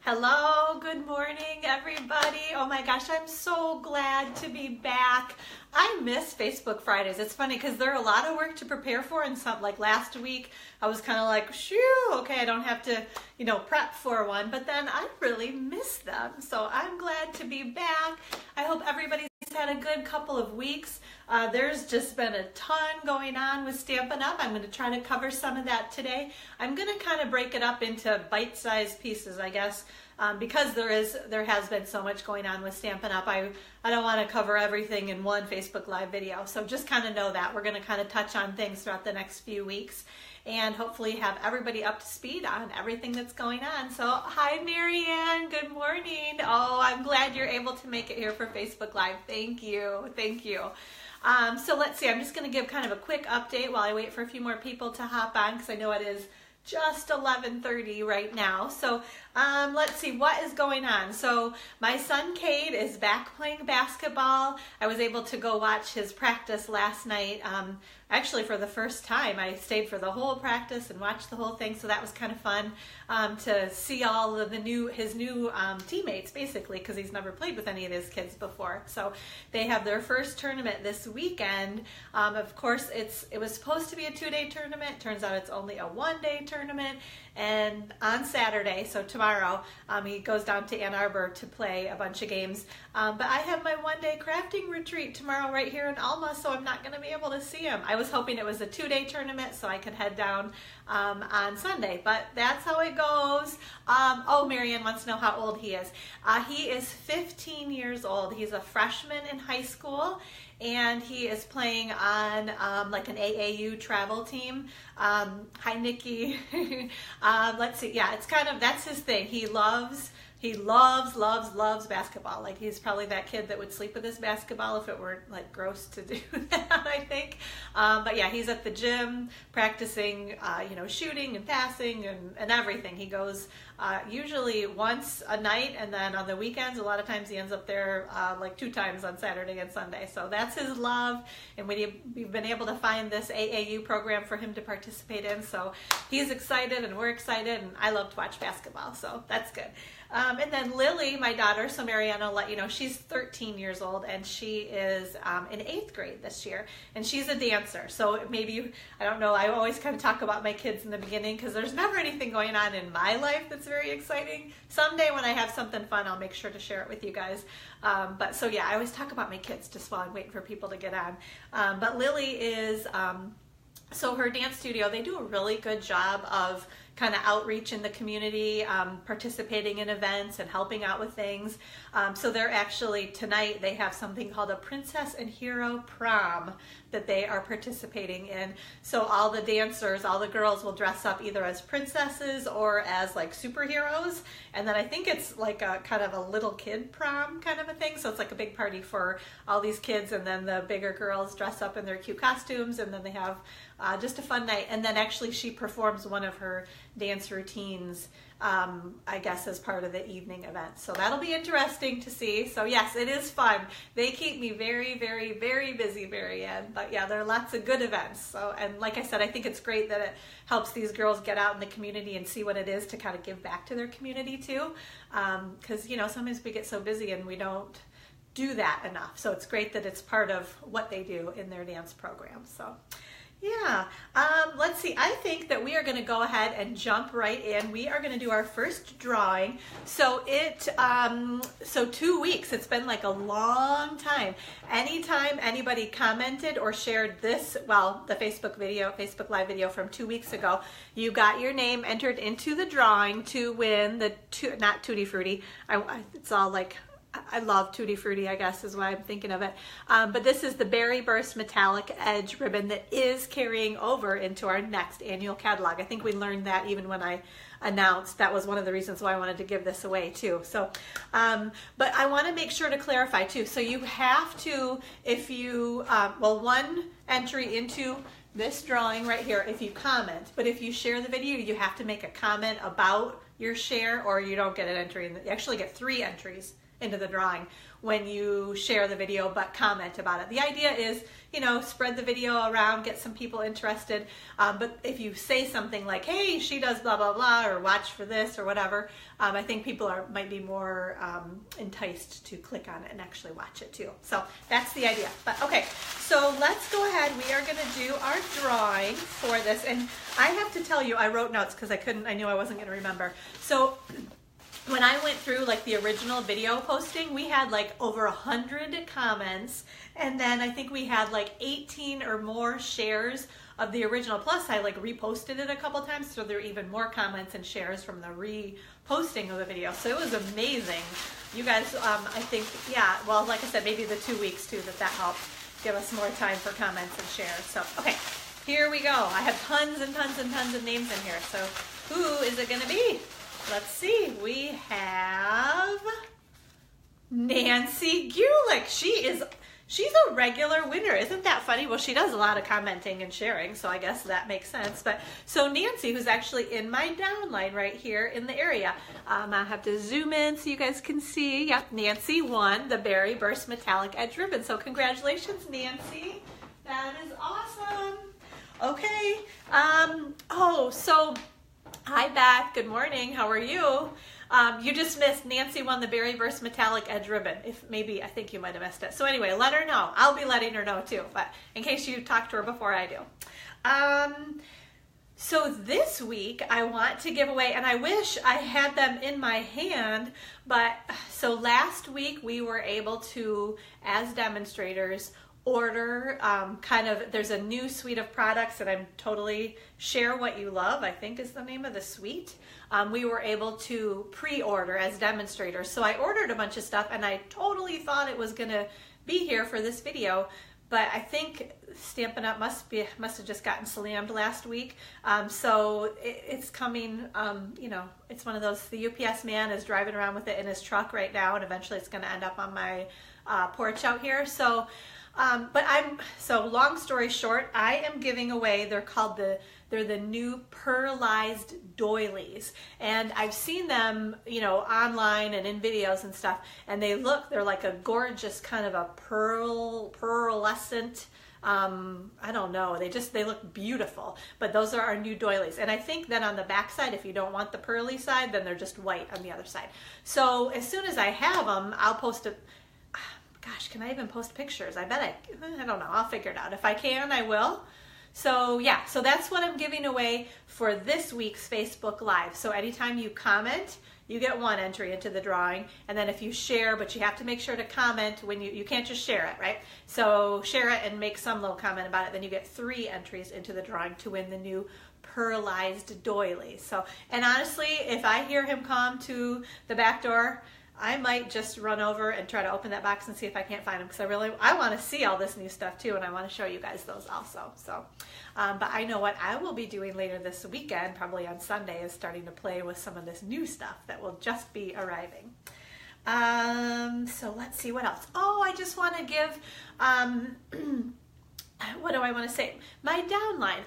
Hello, good morning, everybody. Oh my gosh, I'm so glad to be back. I miss Facebook Fridays. It's funny because they're a lot of work to prepare for, and some, like last week, I was kind of like, shoo, okay, I don't have to, prep for one, but then I really miss them. So I'm glad to be back. I hope everybody's had a good couple of weeks. There's just been a ton going on with Stampin' Up. I'm going to try to cover some of that today. I'm going to kind of break it up into bite-sized pieces, I guess, because there has been so much going on with Stampin' Up. I don't want to cover everything in one Facebook Live video, so just kind of know that. We're going to kind of touch on things throughout the next few weeks and hopefully have everybody up to speed on everything that's going on. So hi, Marianne, good morning. Oh, I'm glad you're able to make it here for Facebook Live. Thank you, thank you. So let's see, I'm just going to give kind of a quick update while I wait for a few more people to hop on because I know it is just 11:30 right now. So let's see what is going on. So my son Cade is back playing basketball. I was able to go watch his practice last night. Actually, for the first time, I stayed for the whole practice and watched the whole thing. So that was kind of fun to see all of his new teammates, basically, because he's never played with any of his kids before. So they have their first tournament this weekend. Of course, it was supposed to be a 2-day tournament. Turns out it's only a 1-day tournament. And on Saturday, so tomorrow, he goes down to Ann Arbor to play a bunch of games. But I have my 1-day crafting retreat tomorrow right here in Alma, so I'm not going to be able to see him. I was hoping it was a 2-day tournament so I could head down on Sunday, but that's how it goes. Oh, Marianne wants to know how old he is. He is 15 years old. He's a freshman in high school, and he is playing on like an AAU travel team. Hi, Nikki. Let's see. Yeah, it's kind of, that's his thing. He loves basketball. Like, he's probably that kid that would sleep with his basketball if it weren't like gross to do that, I think. But yeah, he's at the gym practicing, shooting and passing and everything. He goes usually once a night, and then on the weekends, a lot of times he ends up there like 2 times on Saturday and Sunday. So that's his love, and we've been able to find this AAU program for him to participate in. So he's excited, and we're excited, and I love to watch basketball, so that's good. And then Lily, my daughter, so Marianne will let you know, she's 13 years old, and she is in 8th grade this year, and she's a dancer. So maybe, I don't know, I always kind of talk about my kids in the beginning because there's never anything going on in my life that's very exciting. Someday when I have something fun, I'll make sure to share it with you guys. But so yeah, I always talk about my kids just while I'm waiting for people to get on. But Lily is, so her dance studio, they do a really good job of kind of outreach in the community, participating in events and helping out with things. So they're actually, tonight, they have something called a Princess and Hero Prom that they are participating in. So all the dancers, all the girls will dress up either as princesses or as like superheroes. And then I think it's like a kind of a little kid prom kind of a thing. So it's like a big party for all these kids, and then the bigger girls dress up in their cute costumes, and then they have just a fun night. And then actually she performs one of her dance routines, I guess, as part of the evening event. So that'll be interesting to see. So yes, it is fun. They keep me very, very, very busy, Marianne. But yeah, there are lots of good events. So, and like I said, I think it's great that it helps these girls get out in the community and see what it is to kind of give back to their community too. Because, sometimes we get so busy and we don't do that enough. So it's great that it's part of what they do in their dance program. So yeah, let's see. I think that we are going to go ahead and jump right in. We are going to do our first drawing. So so 2 weeks. It's been like a long time. Anytime anybody commented or shared this, the Facebook Live video from 2 weeks ago, you got your name entered into the drawing to win the not Tutti Frutti. It's all like, I love Tutti Frutti, I guess is why I'm thinking of it. But this is the Berry Burst Metallic Edge ribbon that is carrying over into our next annual catalog. I think we learned that even when I announced. That was one of the reasons why I wanted to give this away too. So, but I want to make sure to clarify too. So you have to, if you, one entry into this drawing right here if you comment, but if you share the video, you have to make a comment about your share or you don't get an entry. You actually get 3 entries into the drawing when you share the video but comment about it. The idea is, you know, spread the video around, get some people interested, but if you say something like, hey, she does blah blah blah, or watch for this or whatever, I think people might be more enticed to click on it and actually watch it too. So that's the idea. But okay, so let's go ahead. We are going to do our drawing for this, and I have to tell you, I wrote notes because I knew I wasn't going to remember. So when I went through like the original video posting, we had like over 100 comments, and then I think we had like 18 or more shares of the original. Plus I like reposted it a couple times, so there were even more comments and shares from the reposting of the video. So it was amazing. You guys, I think, yeah, well, like I said, maybe the 2 weeks too, that helped give us more time for comments and shares. So, okay, here we go. I have tons and tons and tons of names in here. So who is it gonna be? Let's see, we have Nancy Gulick. She's a regular winner. Isn't that funny? Well, she does a lot of commenting and sharing, so I guess that makes sense. But so Nancy, who's actually in my downline right here in the area, I'll have to zoom in so you guys can see. Yep, Nancy won the Berry Burst Metallic Edge Ribbon. So congratulations, Nancy. That is awesome. Okay. Oh, so hi, Beth. Good morning. How are you? You just missed Nancy won the Berry Burst Metallic Edge Ribbon. I think you might have missed it. So anyway, let her know. I'll be letting her know too, but in case you talk to her before I do. So this week I want to give away, and I wish I had them in my hand, but so last week we were able to, as demonstrators, order there's a new suite of products, and I'm totally Share What You Love, I think is the name of the suite. We were able to pre-order as demonstrators. So I ordered a bunch of stuff, and I totally thought it was gonna be here for this video, but I think Stampin' Up must have just gotten slammed last week. So it's coming, you know, it's one of those, the UPS man is driving around with it in his truck right now, and eventually it's gonna end up on my porch out here. So so long story short, I am giving away, they're the new pearlized doilies, and I've seen them, you know, online and in videos and stuff, and they're like a gorgeous kind of a pearlescent, I don't know, they look beautiful, but those are our new doilies. And I think then on the back side, if you don't want the pearly side, then they're just white on the other side. So as soon as I have them, I'll post it. Gosh, can I even post pictures? I don't know. I'll figure it out. If I can, I will. So yeah, so that's what I'm giving away for this week's Facebook Live. So anytime you comment, you get one entry into the drawing. And then if you share, but you have to make sure to comment when you can't just share it, right? So share it and make some little comment about it. Then you get 3 entries into the drawing to win the new pearlized doilies. So, and honestly, if I hear him come to the back door, I might just run over and try to open that box and see if I can't find them, because I want to see all this new stuff too, and I want to show you guys those also. So, but I know what I will be doing later this weekend, probably on Sunday, is starting to play with some of this new stuff that will just be arriving. So let's see what else. Oh, I just want to give, what do I want to say? My downline.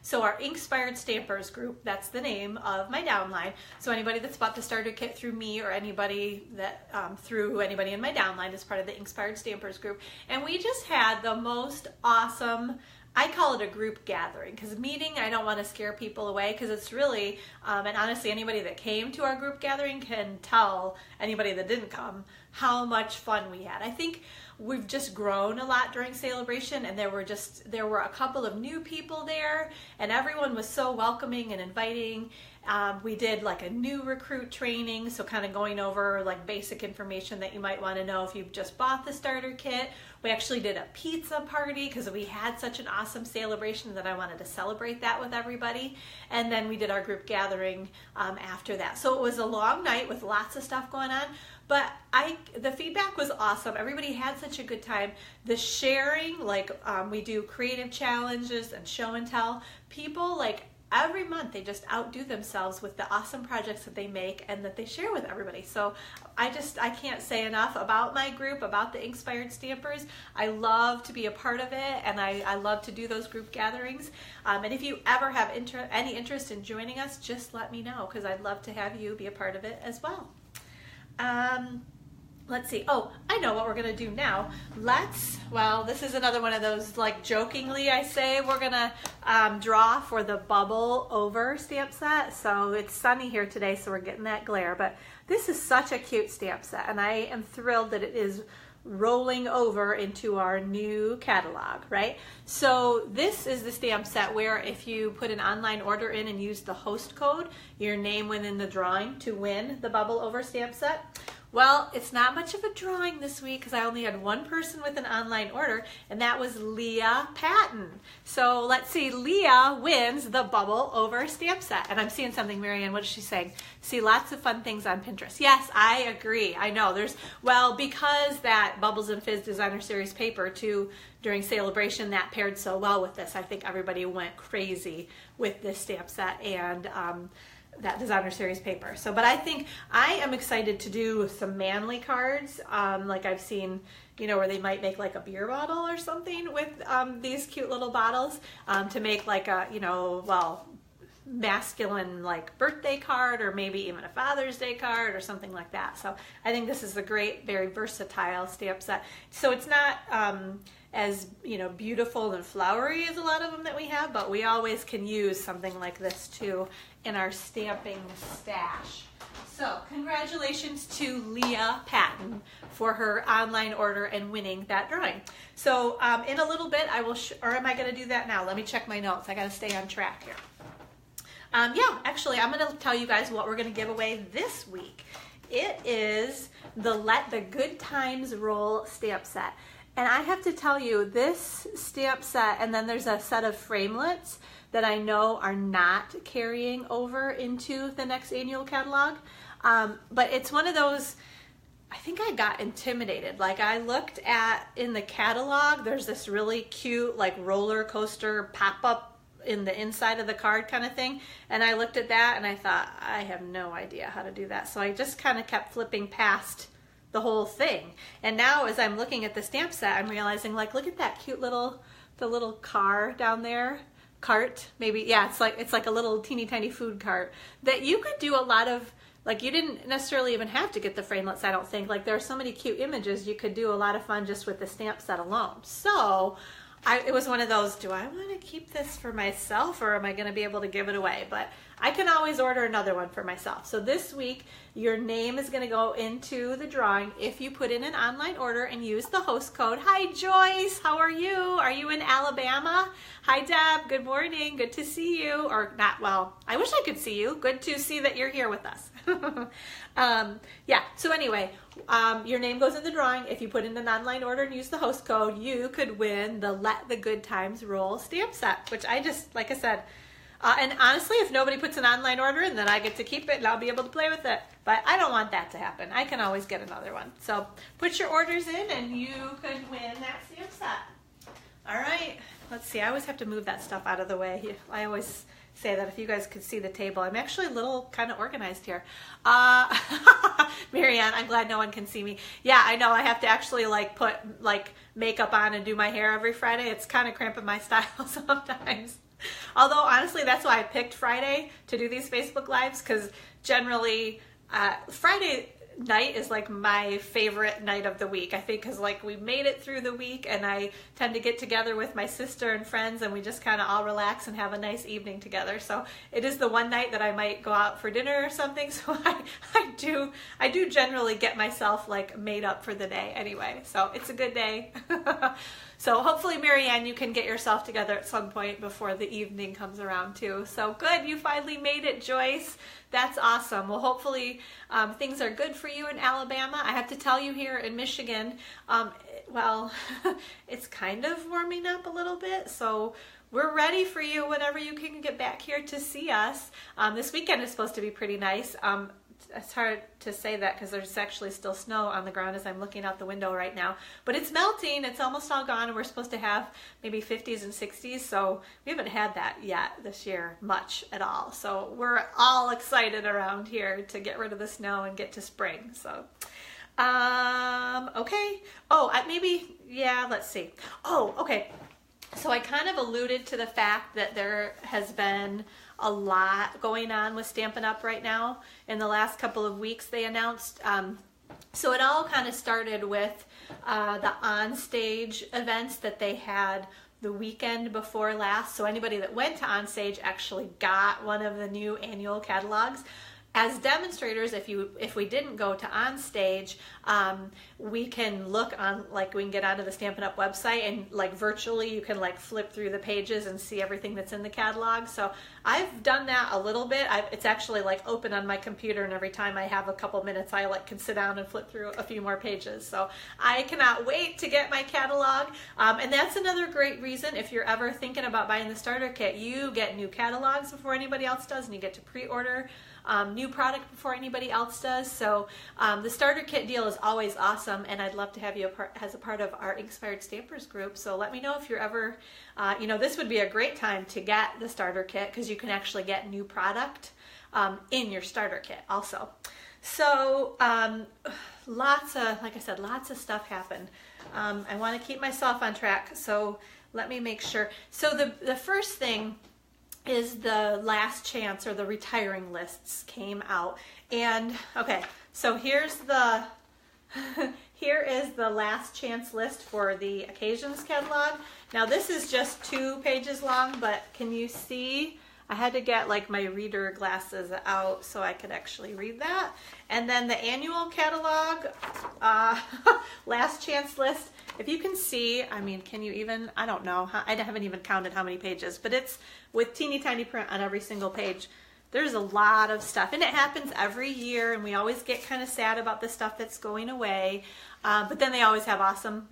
So our Inkspired Stampers group, that's the name of my downline. So anybody that's bought the starter kit through me, or anybody that through anybody in my downline is part of the Inkspired Stampers group. And we just had the most awesome, I call it a group gathering, because meeting, I don't want to scare people away, because it's really, and honestly, anybody that came to our group gathering can tell anybody that didn't come how much fun we had. I think we've just grown a lot during Celebration, and there were a couple of new people there, and everyone was so welcoming and inviting. We did like a new recruit training, so kind of going over like basic information that you might want to know if you've just bought the starter kit. We actually did a pizza party because we had such an awesome Celebration that I wanted to celebrate that with everybody. And then we did our group gathering after that. So it was a long night with lots of stuff going on. But the feedback was awesome. Everybody had such a good time. The sharing, like we do creative challenges and show and tell. People, like every month, they just outdo themselves with the awesome projects that they make and that they share with everybody. So I can't say enough about my group, about the Inkspired Stampers. I love to be a part of it, and I love to do those group gatherings. And if you ever have any interest in joining us, just let me know, because I'd love to have you be a part of it as well. Let's see. Oh, I know what we're going to do now. Well, this is another one of those, like, jokingly I say, we're going to draw for the bubble over stamp set. So it's sunny here today, so we're getting that glare. But this is such a cute stamp set, and I am thrilled that it is rolling over into our new catalog, right? So this is the stamp set where if you put an online order in and use the host code, your name went in the drawing to win the bubble over stamp set. Well, it's not much of a drawing this week because I only had one person with an online order, and that was Leah Patton. So let's see, Leah wins the bubble over stamp set. And I'm seeing something, Marianne, what is she saying? See lots of fun things on Pinterest. Yes, I agree. I know because that Bubbles and Fizz Designer Series paper too, during Celebration, that paired so well with this. I think everybody went crazy with this stamp set and that Designer Series paper. So, but I think I am excited to do some manly cards, like I've seen, where they might make like a beer bottle or something with these cute little bottles to make like a, masculine like birthday card, or maybe even a Father's Day card or something like that. So I think this is a great, very versatile stamp set. So it's not as beautiful and flowery as a lot of them that we have, but we always can use something like this too in our stamping stash. So congratulations to Leah Patton for her online order and winning that drawing. So in a little bit I will, or am I going to do that now? Let me check my notes. I got to stay on track here. Yeah, actually, I'm going to tell you guys what we're going to give away this week. It is the Let the Good Times Roll stamp set. And I have to tell you, this stamp set, and then there's a set of framelits that I know are not carrying over into the next annual catalog. But it's one of those, I think I got intimidated. Like I looked at, in the catalog, there's this really cute like roller coaster pop-up in the inside of the card kind of thing, and I looked at that and I thought, I have no idea how to do that. So I just kind of kept flipping past the whole thing. And now as I'm looking at the stamp set, I'm realizing, like, look at that cute little, the little car down there, cart maybe, yeah, it's like a little teeny tiny food cart that you could do a lot of, like, you didn't necessarily even have to get the framelits, I don't think. Like, there are so many cute images, you could do a lot of fun just with the stamp set alone. So it was one of those, do I want to keep this for myself, or am I going to be able to give it away? But I can always order another one for myself. So this week, your name is going to go into the drawing if you put in an online order and use the host code. Hi, Joyce. How are you? Are you in Alabama? Hi, Deb. Good morning. Good to see you. Or not, well, I wish I could see you. Good to see that you're here with us. Yeah, so anyway, your name goes in the drawing. If you put in an online order and use the host code, you could win the Let the Good Times Roll stamp set, which I just, like I said, and honestly, if nobody puts an online order in, then I get to keep it and I'll be able to play with it. But I don't want that to happen. I can always get another one. So put your orders in and you could win that stamp set. All right, let's see. I always have to move that stuff out of the way. I always say that if you guys could see the table. I'm actually a little kind of organized here. Marianne, I'm glad no one can see me. Yeah, I know I have to actually like put like makeup on and do my hair every Friday. It's kind of cramping my style sometimes. Although honestly, that's why I picked Friday to do these Facebook Lives, because generally Friday night is like my favorite night of the week, I think, because like we made it through the week and I tend to get together with my sister and friends and we just kind of all relax and have a nice evening together. So it is the one night that I might go out for dinner or something. So I do generally get myself like made up for the day anyway. So it's a good day. So hopefully, Marianne, you can get yourself together at some point before the evening comes around too. So good, you finally made it, Joyce. That's awesome. Well, hopefully things are good for you in Alabama. I have to tell you, here in Michigan, well, it's kind of warming up a little bit. So we're ready for you whenever you can get back here to see us. This weekend is supposed to be pretty nice. It's hard to say that because there's actually still snow on the ground as I'm looking out the window right now. But it's melting. It's almost all gone, and we're supposed to have maybe 50s and 60s. So we haven't had that yet this year much at all. So we're all excited around here to get rid of the snow and get to spring. So, okay. Oh, maybe, yeah, let's see. Oh, okay. So I kind of alluded to the fact that there has been a lot going on with Stampin' Up right now. In the last couple of weeks they announced, so it all kind of started with the on-stage events that they had the weekend before last. So anybody that went to on stage actually got one of the new annual catalogs. As demonstrators, if we didn't go to on stage, we can look on, like we can get onto the Stampin' Up website and like virtually you can like flip through the pages and see everything that's in the catalog. So I've done that a little bit. It's actually like open on my computer, and every time I have a couple minutes I like can sit down and flip through a few more pages. So I cannot wait to get my catalog. And that's another great reason, if you're ever thinking about buying the starter kit, you get new catalogs before anybody else does, and you get to pre-order new product before anybody else does. So the starter kit deal is always awesome, and I'd love to have you as a part of our Inspired Stampers group. So let me know if you're ever, this would be a great time to get the starter kit, because you can actually get new product in your starter kit also. So like I said, lots of stuff happened. I want to keep myself on track, so let me make sure. So the first thing is the last chance, or the retiring lists came out. And okay, so here is the last chance list for the occasions catalog. Now this is just 2 pages long, but can you see? I had to get like my reader glasses out so I could actually read that. And then the annual catalog, last chance list. If you can see, I mean, can you even, I don't know, I haven't even counted how many pages, but it's with teeny tiny print on every single page. There's a lot of stuff, and it happens every year, and we always get kind of sad about the stuff that's going away. But then they always have awesome,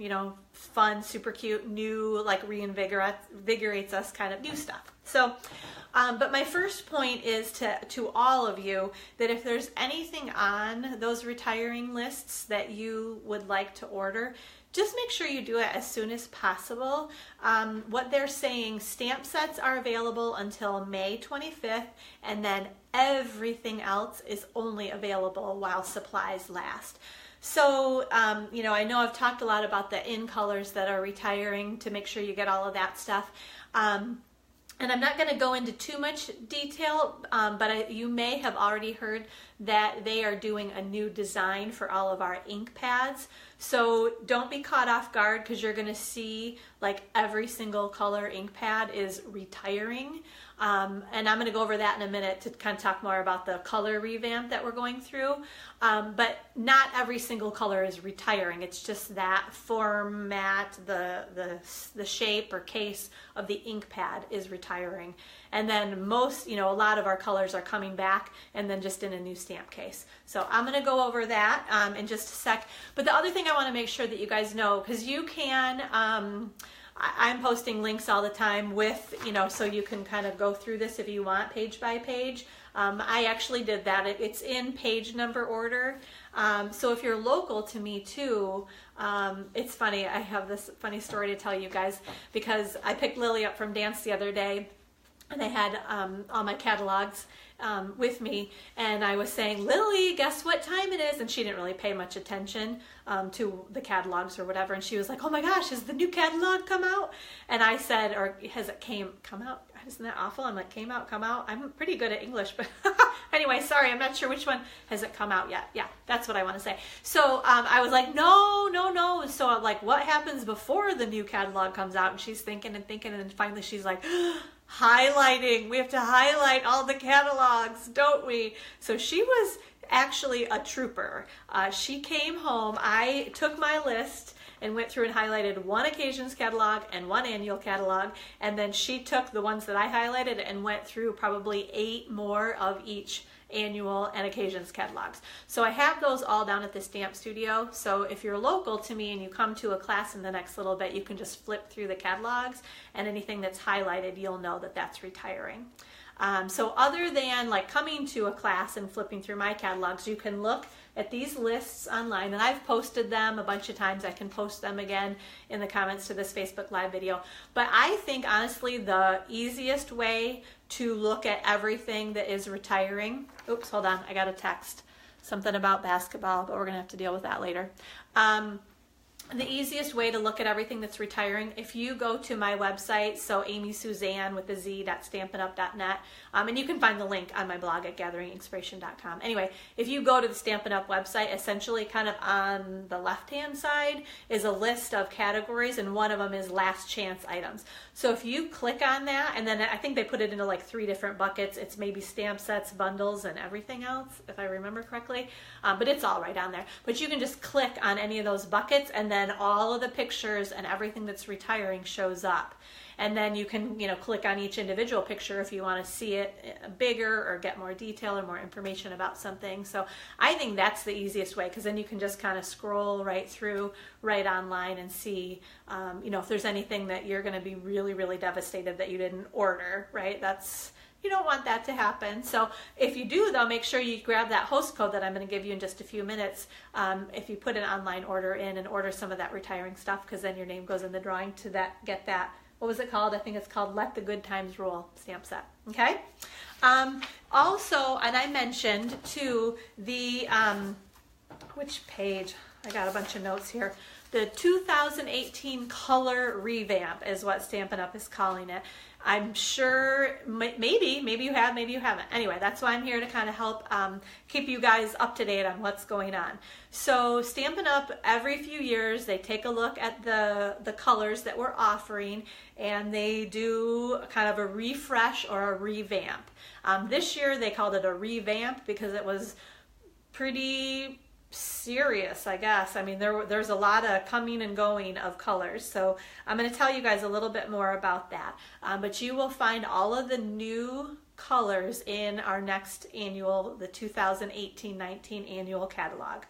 fun, super cute, new, like reinvigorates us kind of new stuff. So, but my first point is to all of you that if there's anything on those retiring lists that you would like to order, just make sure you do it as soon as possible. What they're saying, stamp sets are available until May 25th, and then everything else is only available while supplies last. So, I know I've talked a lot about the in colors that are retiring, to make sure you get all of that stuff. And I'm not going to go into too much detail, but you may have already heard that they are doing a new design for all of our ink pads. So don't be caught off guard, because you're going to see like every single color ink pad is retiring. And I'm going to go over that in a minute to kind of talk more about the color revamp that we're going through. But not every single color is retiring. It's just that format, the shape or case of the ink pad is retiring. And then a lot of our colors are coming back, and then just in a new stamp case. So I'm going to go over that in just a sec. But the other thing I want to make sure that you guys know, because you can, I'm posting links all the time with, so you can kind of go through this if you want, page by page. I actually did that. It's in page number order. So if you're local to me too, it's funny. I have this funny story to tell you guys, because I picked Lily up from dance the other day, and I had all my catalogs with me, and I was saying, Lily, guess what time it is? And she didn't really pay much attention to the catalogs or whatever, and she was like, oh my gosh, has the new catalog come out? And I said, or has it come out? Isn't that awful? I'm like, came out, come out? I'm pretty good at English, but anyway, sorry, I'm not sure which one. Has it come out yet? Yeah, that's what I want to say. So I was like, no. So I'm like, what happens before the new catalog comes out? And she's thinking, and then finally she's like, highlighting. We have to highlight all the catalogs, don't we? So she was actually a trooper. She came home. I took my list and went through and highlighted 1 occasions catalog and 1 annual catalog, and then she took the ones that I highlighted and went through probably 8 more of each annual and occasions catalogs. So I have those all down at the Stamp Studio. So if you're local to me and you come to a class in the next little bit, you can just flip through the catalogs, and anything that's highlighted, you'll know that that's retiring. So other than like coming to a class and flipping through my catalogs, you can look at these lists online, and I've posted them a bunch of times. I can post them again in the comments to this Facebook Live video. But I think honestly the easiest way to look at everything that is retiring, oops, hold on, I got a text, something about basketball, but we're gonna have to deal with that later. the easiest way to look at everything that's retiring, if you go to my website, so Amy Suzanne with the z.stampinup.net, and you can find the link on my blog at gatheringinkspiration.com. Anyway, if you go to the Stampin' Up website, essentially kind of on the left-hand side is a list of categories, and one of them is last chance items. So if you click on that, and then I think they put it into like 3 different buckets. It's maybe stamp sets, bundles, and everything else, if I remember correctly, but it's all right on there. But you can just click on any of those buckets, and then all of the pictures and everything that's retiring shows up. And then you can, click on each individual picture if you want to see it bigger or get more detail or more information about something. So I think that's the easiest way, because then you can just kind of scroll right through, right online, and see, if there's anything that you're going to be really, really devastated that you didn't order, right? You don't want that to happen. So if you do, though, make sure you grab that host code that I'm going to give you in just a few minutes. If you put an online order in and order some of that retiring stuff, because then your name goes in the drawing to get that. What was it called? I think it's called Let the Good Times Roll stamp set. Okay. Also, and I mentioned too the which page? I got a bunch of notes here. The 2018 Color Revamp is what Stampin' Up is calling it. I'm sure, maybe you have, maybe you haven't. Anyway, that's why I'm here to kind of help keep you guys up to date on what's going on. So Stampin' Up, every few years, they take a look at the colors that we're offering, and they do kind of a refresh or a revamp. This year, they called it a revamp because it was pretty serious, I guess. I mean, there's a lot of coming and going of colors, so I'm going to tell you guys a little bit more about that. But you will find all of the new colors in our next annual, the 2018-19 annual catalog.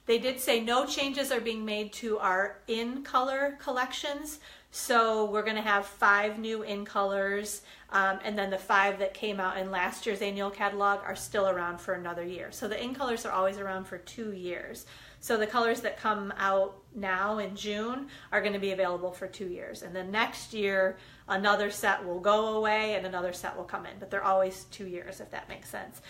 They did say no changes are being made to our in color collections, so we're going to have 5 new in colors, and then the 5 that came out in last year's annual catalog are still around for another year. So the in colors are always around for 2 years. So the colors that come out now in June are going to be available for 2 years. And then next year, another set will go away and another set will come in. But they're always 2 years, if that makes sense.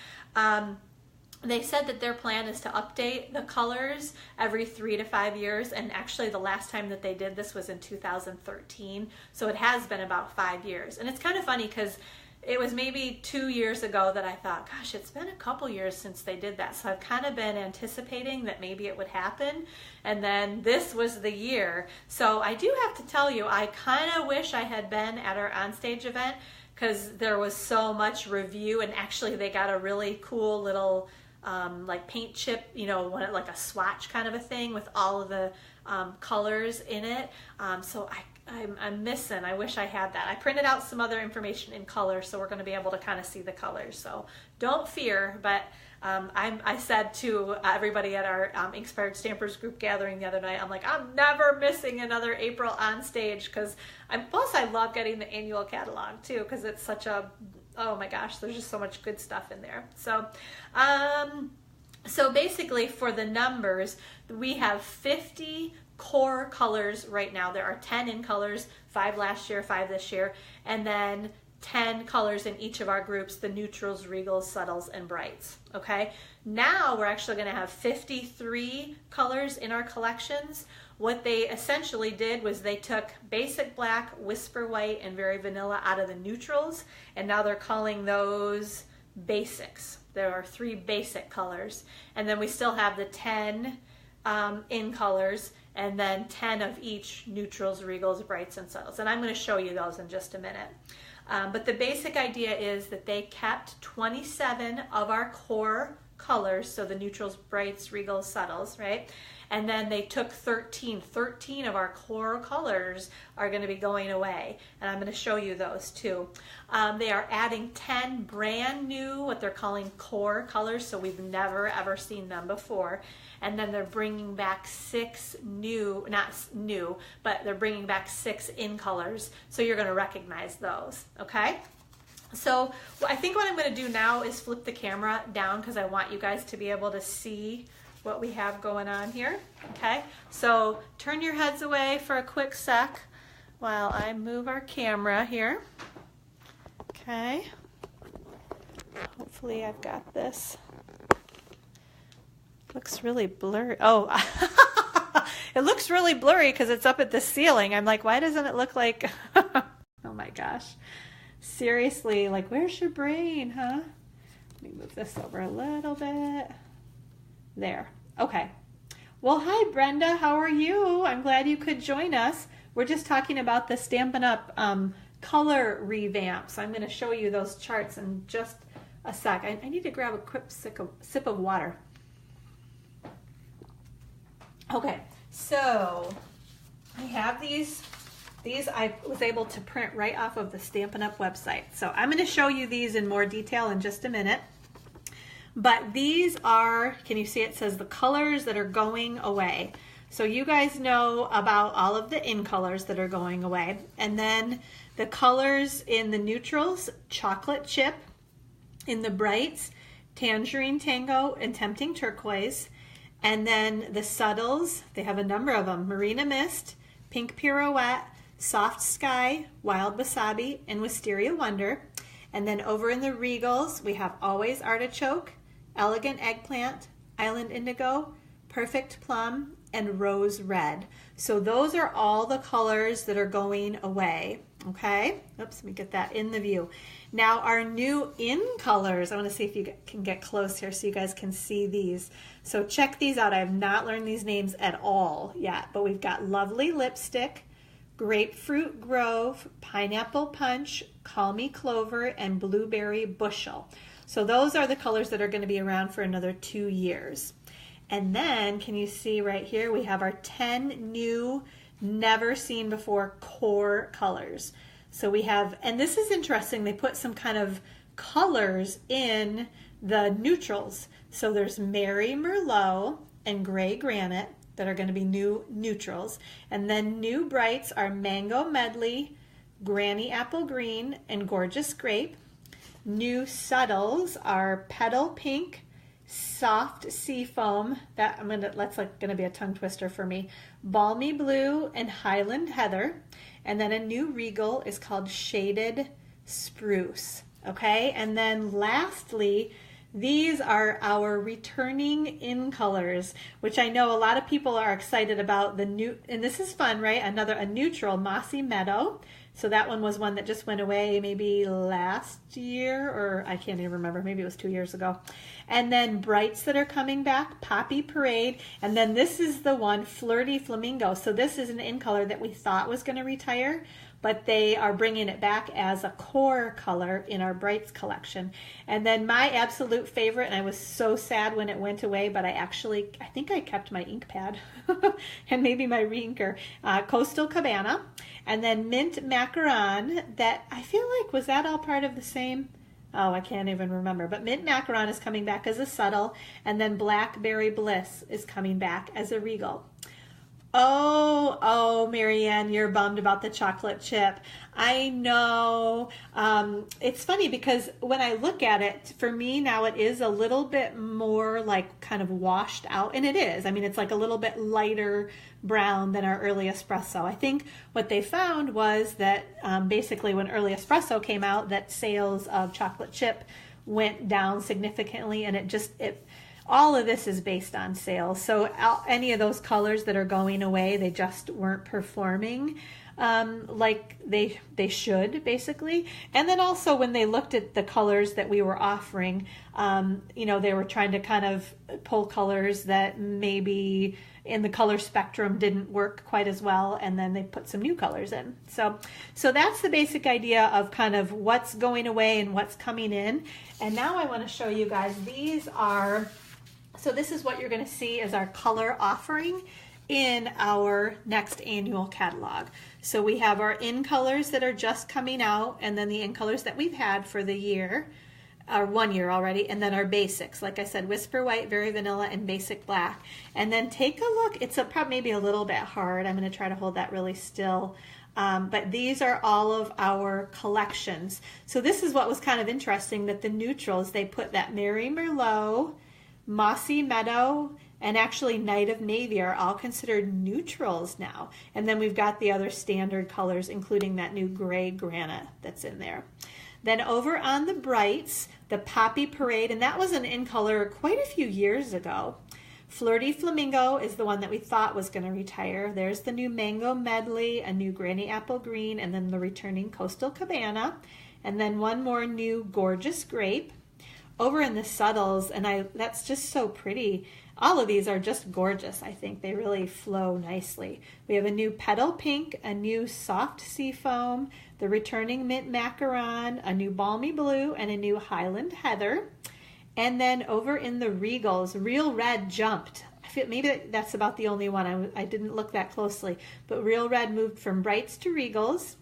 They said that their plan is to update the colors every 3 to 5 years, and actually the last time that they did this was in 2013, so it has been about 5 years. And it's kind of funny because it was maybe 2 years ago that I thought, gosh, it's been a couple years since they did that, so I've kind of been anticipating that maybe it would happen, and then this was the year. So I do have to tell you, I kind of wish I had been at our onstage event, because there was so much review, and actually they got a really cool little like paint chip, like a swatch kind of a thing with all of the colors in it. So I'm missing. I wish I had that. I printed out some other information in color, so we're going to be able to kind of see the colors. So don't fear, but I said to everybody at our Inspired Stampers group gathering the other night, I'm like, I'm never missing another April on stage, because plus I love getting the annual catalog too, because it's such a, oh my gosh, there's just so much good stuff in there. So so basically for the numbers, we have 50 core colors right now. There are 10 in colors, 5 last year, 5 this year, and then 10 colors in each of our groups, the neutrals, regals, subtles, and brights. Okay, now we're actually going to have 53 colors in our collections. What they essentially did was they took basic black, whisper white, and very vanilla out of the neutrals, and now they're calling those basics. There are 3 basic colors, and then we still have the 10 in colors, and then 10 of each neutrals, regals, brights, and subtles. And I'm going to show you those in just a minute. But the basic idea is that they kept 27 of our core colors, so the neutrals, brights, regals, subtles, right? And then they took 13 of our core colors are going to be going away, and I'm going to show you those too. They are adding 10 brand new, what they're calling core colors, so we've never ever seen them before. And then they're bringing back 6 new, not new, but they're bringing back 6 in colors, so you're going to recognize those, okay? So I think what I'm going to do now is flip the camera down, because I want you guys to be able to see what we have going on here. Okay, so turn your heads away for a quick sec while I move our camera here. Okay, hopefully I've got this. Looks really blurry. Oh, It looks really blurry because it's up at the ceiling. I'm like, why doesn't it look like, oh my gosh. Seriously, like, where's your brain, huh? Let me move this over a little bit. There. Okay. Well, hi, Brenda. How are you? I'm glad you could join us. We're just talking about the Stampin' Up! Color Revamp. So I'm going to show you those charts in just a sec. I need to grab a quick sip of water. Okay, so I have these I was able to print right off of the Stampin' Up! Website. So I'm going to show you these in more detail in just a minute. But these are, can you see it says the colors that are going away. So you guys know about all of the in colors that are going away. And then the colors in the neutrals, chocolate chip, in the brights, tangerine tango and tempting turquoise. And then the subtles, they have a number of them, marina mist, pink pirouette, soft sky, wild wasabi, and wisteria wonder. And then over in the regals, we have always artichoke, elegant eggplant, island indigo, perfect plum, and rose red. So those are all the colors that are going away. Okay, oops, let me get that in the view. Now our new in colors, I want to see if you can get close here so you guys can see these. So check these out. I have not learned these names at all yet, but we've got Lovely Lipstick, Grapefruit Grove, Pineapple Punch, Call Me Clover, and Blueberry Bushel. So those are the colors that are going to be around for another 2 years. And then can you see right here we have our 10 new never seen before core colors. So we have, and this is interesting, they put some kind of colors in the neutrals. So there's Merry Merlot and Gray Granite that are going to be new neutrals. And then new brights are Mango Medley, Granny Apple Green, and Gorgeous Grape. New subtles are Petal Pink, Soft Seafoam, that's like gonna be a tongue twister for me, Balmy Blue, and Highland Heather. And then a new regal is called Shaded Spruce. Okay, and then lastly, these are our returning in colors, which I know a lot of people are excited about. The new, and this is fun, right? A neutral Mossy Meadow. So that one was one that just went away maybe last year, or I can't even remember, maybe it was 2 years ago. And then brights that are coming back, Poppy Parade, and then this is the one, Flirty Flamingo. So this is an in color that we thought was going to retire, but they are bringing it back as a core color in our brights collection. And then my absolute favorite, and I was so sad when it went away, but I think I kept my ink pad and maybe my re-inker, Coastal Cabana. And then Mint Macaron, that I feel like, was that all part of the same? Oh, I can't even remember. But Mint Macaron is coming back as a subtle, and then Blackberry Bliss is coming back as a regal. Oh, Marianne, you're bummed about the chocolate chip. I know. It's funny because when I look at it, for me now it is a little bit more like kind of washed out, and it is. I mean, it's like a little bit lighter brown than our early espresso. I think what they found was that basically when early espresso came out, that sales of chocolate chip went down significantly, and all of this is based on sales. So any of those colors that are going away, they just weren't performing like they should, basically. And then also when they looked at the colors that we were offering, they were trying to kind of pull colors that maybe in the color spectrum didn't work quite as well, and then they put some new colors in. So that's the basic idea of kind of what's going away and what's coming in. And now I want to show you guys, so this is what you're going to see as our color offering in our next annual catalog. So we have our in colors that are just coming out, and then the in colors that we've had for the year, or 1 year already, and then our basics. Like I said, Whisper White, Very Vanilla, and Basic Black. And then take a look. It's probably maybe a little bit hard. I'm going to try to hold that really still. But these are all of our collections. So this is what was kind of interesting, that the neutrals, they put that Merry Merlot, Mossy Meadow, and actually Night of Navy are all considered neutrals now. And then we've got the other standard colors, including that new Gray Granite that's in there. Then over on the brights, the Poppy Parade, and that was an in color quite a few years ago. Flirty Flamingo is the one that we thought was going to retire. There's the new Mango Medley, a new Granny Apple Green, and then the returning Coastal Cabana. And then one more new Gorgeous Grape. Over in the subtles, and that's just so pretty. All of these are just gorgeous, I think. They really flow nicely. We have a new Petal Pink, a new Soft Seafoam, the returning Mint Macaron, a new Balmy Blue, and a new Highland Heather. And then over in the Regals, Real Red jumped. I feel maybe that's about the only one. I didn't look that closely. But Real Red moved from Brights to Regals.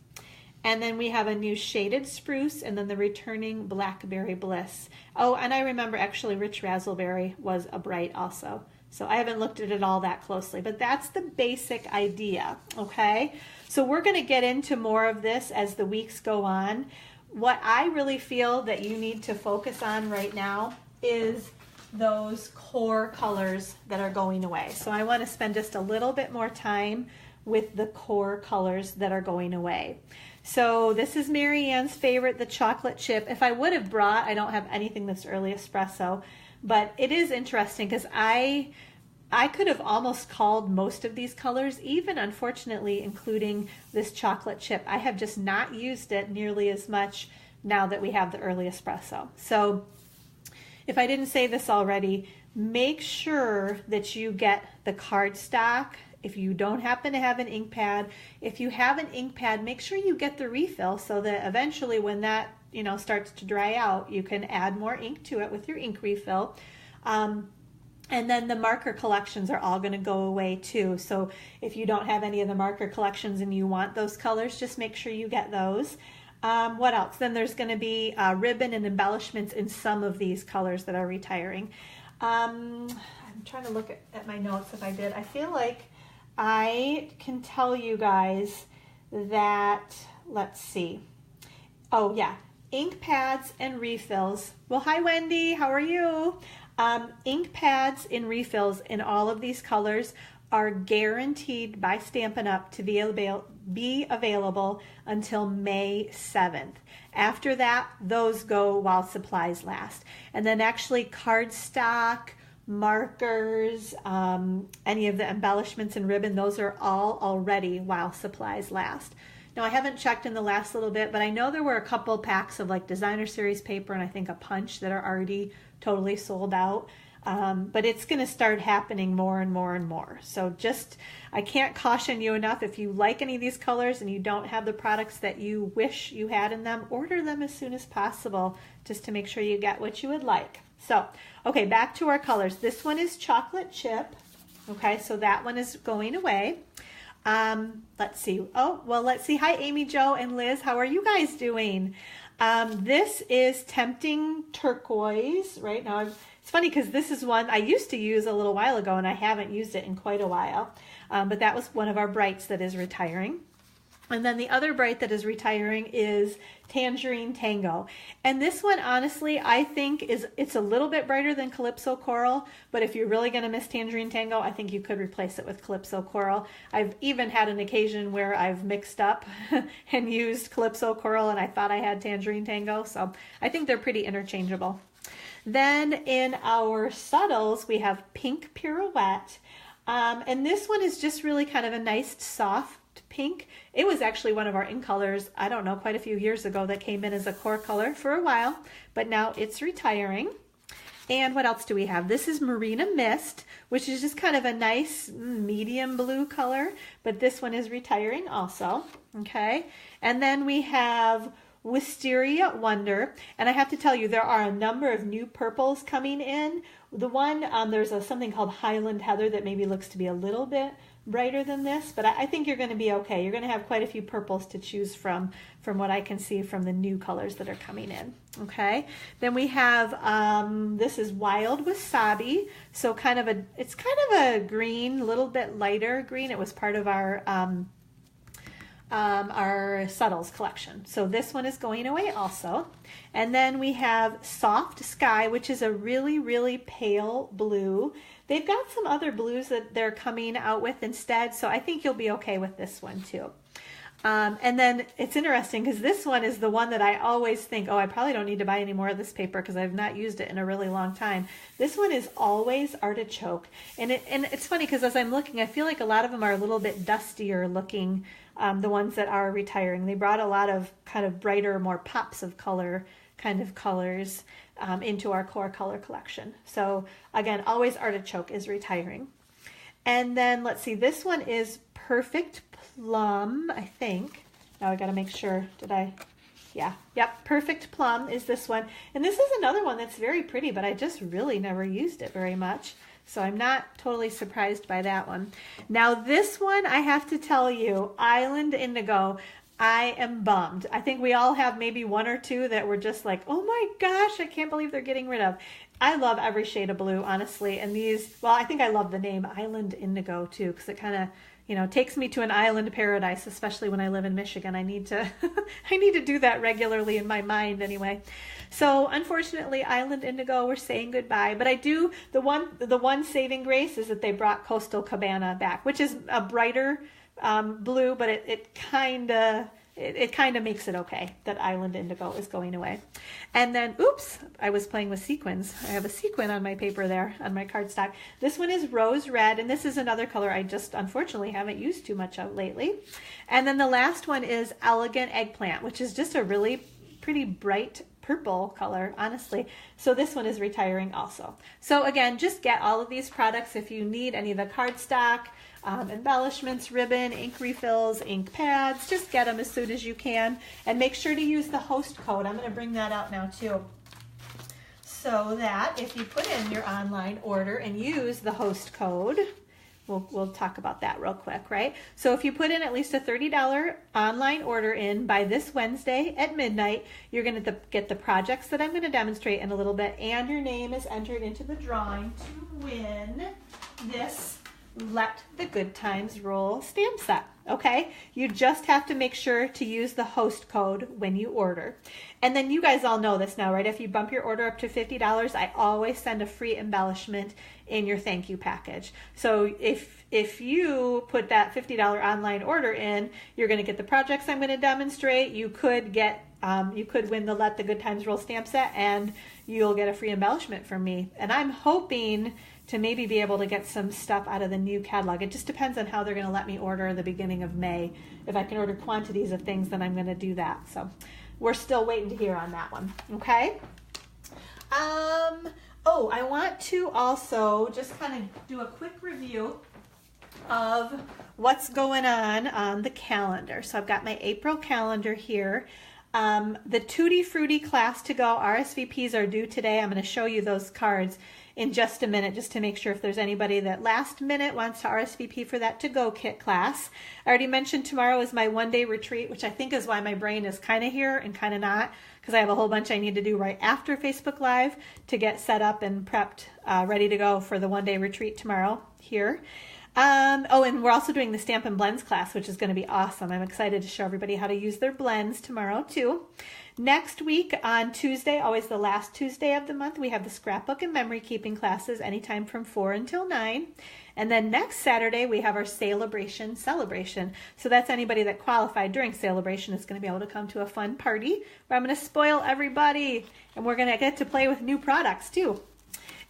And then we have a new Shaded Spruce, and then the returning Blackberry Bliss. Oh, and I remember actually Rich Razzleberry was a bright also. So I haven't looked at it all that closely, but that's the basic idea, okay? So we're going to get into more of this as the weeks go on. What I really feel that you need to focus on right now is those core colors that are going away. So I want to spend just a little bit more time with the core colors that are going away. So this is Mary Ann's favorite, the chocolate chip. If I would have brought, I don't have anything this early espresso, but it is interesting because I could have almost called most of these colors, even unfortunately including this chocolate chip. I have just not used it nearly as much now that we have the early espresso. So if I didn't say this already, make sure that you get the cardstock. If you don't happen to have an ink pad, if you have an ink pad, make sure you get the refill so that eventually when that starts to dry out, you can add more ink to it with your ink refill. And then the marker collections are all going to go away too. So if you don't have any of the marker collections and you want those colors, just make sure you get those. What else? Then there's going to be ribbon and embellishments in some of these colors that are retiring. I'm trying to look at my notes if I did. I feel like I can tell you guys that, let's see. Oh yeah, ink pads and refills. Well, hi Wendy, how are you? Ink pads and refills in all of these colors are guaranteed by Stampin' Up to be available until May 7th. After that, those go while supplies last. And then actually cardstock, markers, any of the embellishments and ribbon, those are all already while supplies last. Now I haven't checked in the last little bit, but I know there were a couple packs of like designer series paper and I think a punch that are already totally sold out. But it's going to start happening more and more and more. So just, I can't caution you enough. If you like any of these colors and you don't have the products that you wish you had in them, order them as soon as possible just to make sure you get what you would like. So, okay, back to our colors. This one is chocolate chip. Okay, so that one is going away. Let's see. Oh, well, let's see. Hi, Amy, Jo, and Liz. How are you guys doing? This is Tempting Turquoise right now. It's funny because this is one I used to use a little while ago and I haven't used it in quite a while. But that was one of our brights that is retiring. And then the other bright that is retiring is Tangerine Tango. And this one, honestly, I think it's a little bit brighter than Calypso Coral, but if you're really going to miss Tangerine Tango, I think you could replace it with Calypso Coral. I've even had an occasion where I've mixed up and used Calypso Coral and I thought I had Tangerine Tango, so I think they're pretty interchangeable. Then in our subtles, we have Pink Pirouette. And this one is just really kind of a nice soft pink. It was actually one of our ink colors, I don't know, quite a few years ago that came in as a core color for a while, but now it's retiring. And what else do we have? This is Marina Mist, which is just kind of a nice medium blue color, but this one is retiring also, okay? And then we have Wisteria Wonder, and I have to tell you, there are a number of new purples coming in. The one, there's something called Highland Heather that maybe looks to be a little bit brighter than this, but I think you're going to be okay. You're going to have quite a few purples to choose from what I can see from the new colors that are coming in. Okay, then we have this is Wild Wasabi, so it's kind of a green, a little bit lighter green. It was part of our subtles collection, so this one is going away also. And then we have Soft Sky, which is a really, really pale blue. They've got some other blues that they're coming out with instead, so I think you'll be okay with this one too. And then it's interesting because this one is the one that I always think, oh, I probably don't need to buy any more of this paper because I've not used it in a really long time. This one is Always Artichoke. And it's funny because as I'm looking, I feel like a lot of them are a little bit dustier looking, the ones that are retiring. They brought a lot of kind of brighter, more pops of color kind of colors into our core color collection. So again, Always Artichoke is retiring. And then let's see, this one is Perfect Plum, I think. Now I got to make sure, yep, Perfect Plum is this one. And this is another one that's very pretty, but I just really never used it very much. So I'm not totally surprised by that one. Now this one, I have to tell you, Island Indigo, I am bummed. I think we all have maybe one or two that were just like, oh my gosh, I can't believe they're getting rid of. I love every shade of blue, honestly. And these, well, I think I love the name Island Indigo too, because it kind of, you know, takes me to an island paradise, especially when I live in Michigan. I need to, I need to do that regularly in my mind anyway. So unfortunately, Island Indigo, we're saying goodbye. But I do, the one saving grace is that they brought Coastal Cabana back, which is a brighter blue, but it kind of makes it okay that Island Indigo is going away. And then, oops, I was playing with sequins. I have a sequin on my paper there, on my cardstock. This one is Rose Red, and this is another color I just unfortunately haven't used too much of lately. And then the last one is Elegant Eggplant, which is just a really pretty bright purple color, honestly. So this one is retiring also. So again, just get all of these products if you need any of the cardstock, embellishments, ribbon, ink refills, ink pads. Just get them as soon as you can, and make sure to use the host code. I'm going to bring that out now too, so that if you put in your online order and use the host code, we'll talk about that real quick, right? So if you put in at least a $30 online order in by this Wednesday at midnight, you're going to get the projects that I'm going to demonstrate in a little bit, and your name is entered into the drawing to win this Let the Good Times Roll stamp set, okay? You just have to make sure to use the host code when you order. And then you guys all know this now, right? If you bump your order up to $50, I always send a free embellishment in your thank you package. So if you put that $50 online order in, you're going to get the projects I'm going to demonstrate. You could get you could win the Let the Good Times Roll stamp set, and you'll get a free embellishment from me. And I'm hoping to maybe be able to get some stuff out of the new catalog. It just depends on how they're going to let me order the beginning of May. If I can order quantities of things, then I'm going to do that. So we're still waiting to hear on that one, okay? Oh, I want to also just kind of do a quick review of what's going on the calendar. So I've got my April calendar here. The Tutti Frutti class to go RSVPs are due today. I'm going to show you those cards in just a minute, just to make sure if there's anybody that last minute wants to RSVP for that to-go kit class. I already mentioned tomorrow is my one-day retreat, which I think is why my brain is kind of here and kind of not, because I have a whole bunch I need to do right after Facebook Live to get set up and prepped, ready to go for the one-day retreat tomorrow here. Oh, and we're also doing the Stampin' Blends class, which is going to be awesome. I'm excited to show everybody how to use their blends tomorrow too. Next week on Tuesday, always the last Tuesday of the month, we have the scrapbook and memory keeping classes anytime from 4 until 9. And then next Saturday, we have our celebration. So that's anybody that qualified during celebration is going to be able to come to a fun party where I'm going to spoil everybody. And we're going to get to play with new products too.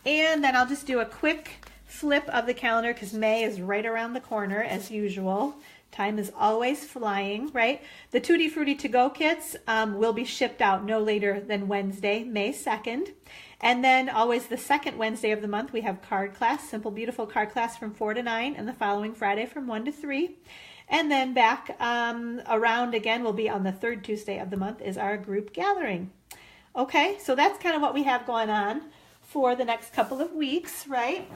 And then I'll just do a quick flip of the calendar because May is right around the corner as usual. Time is always flying, right? The Tutti Frutti to-go kits will be shipped out no later than Wednesday, May 2nd. And then always the second Wednesday of the month, we have card class, Simple Beautiful card class from 4 to 9, and the following Friday from 1 to 3. And then back around again will be on the third Tuesday of the month is our group gathering. Okay, so that's kind of what we have going on for the next couple of weeks, right?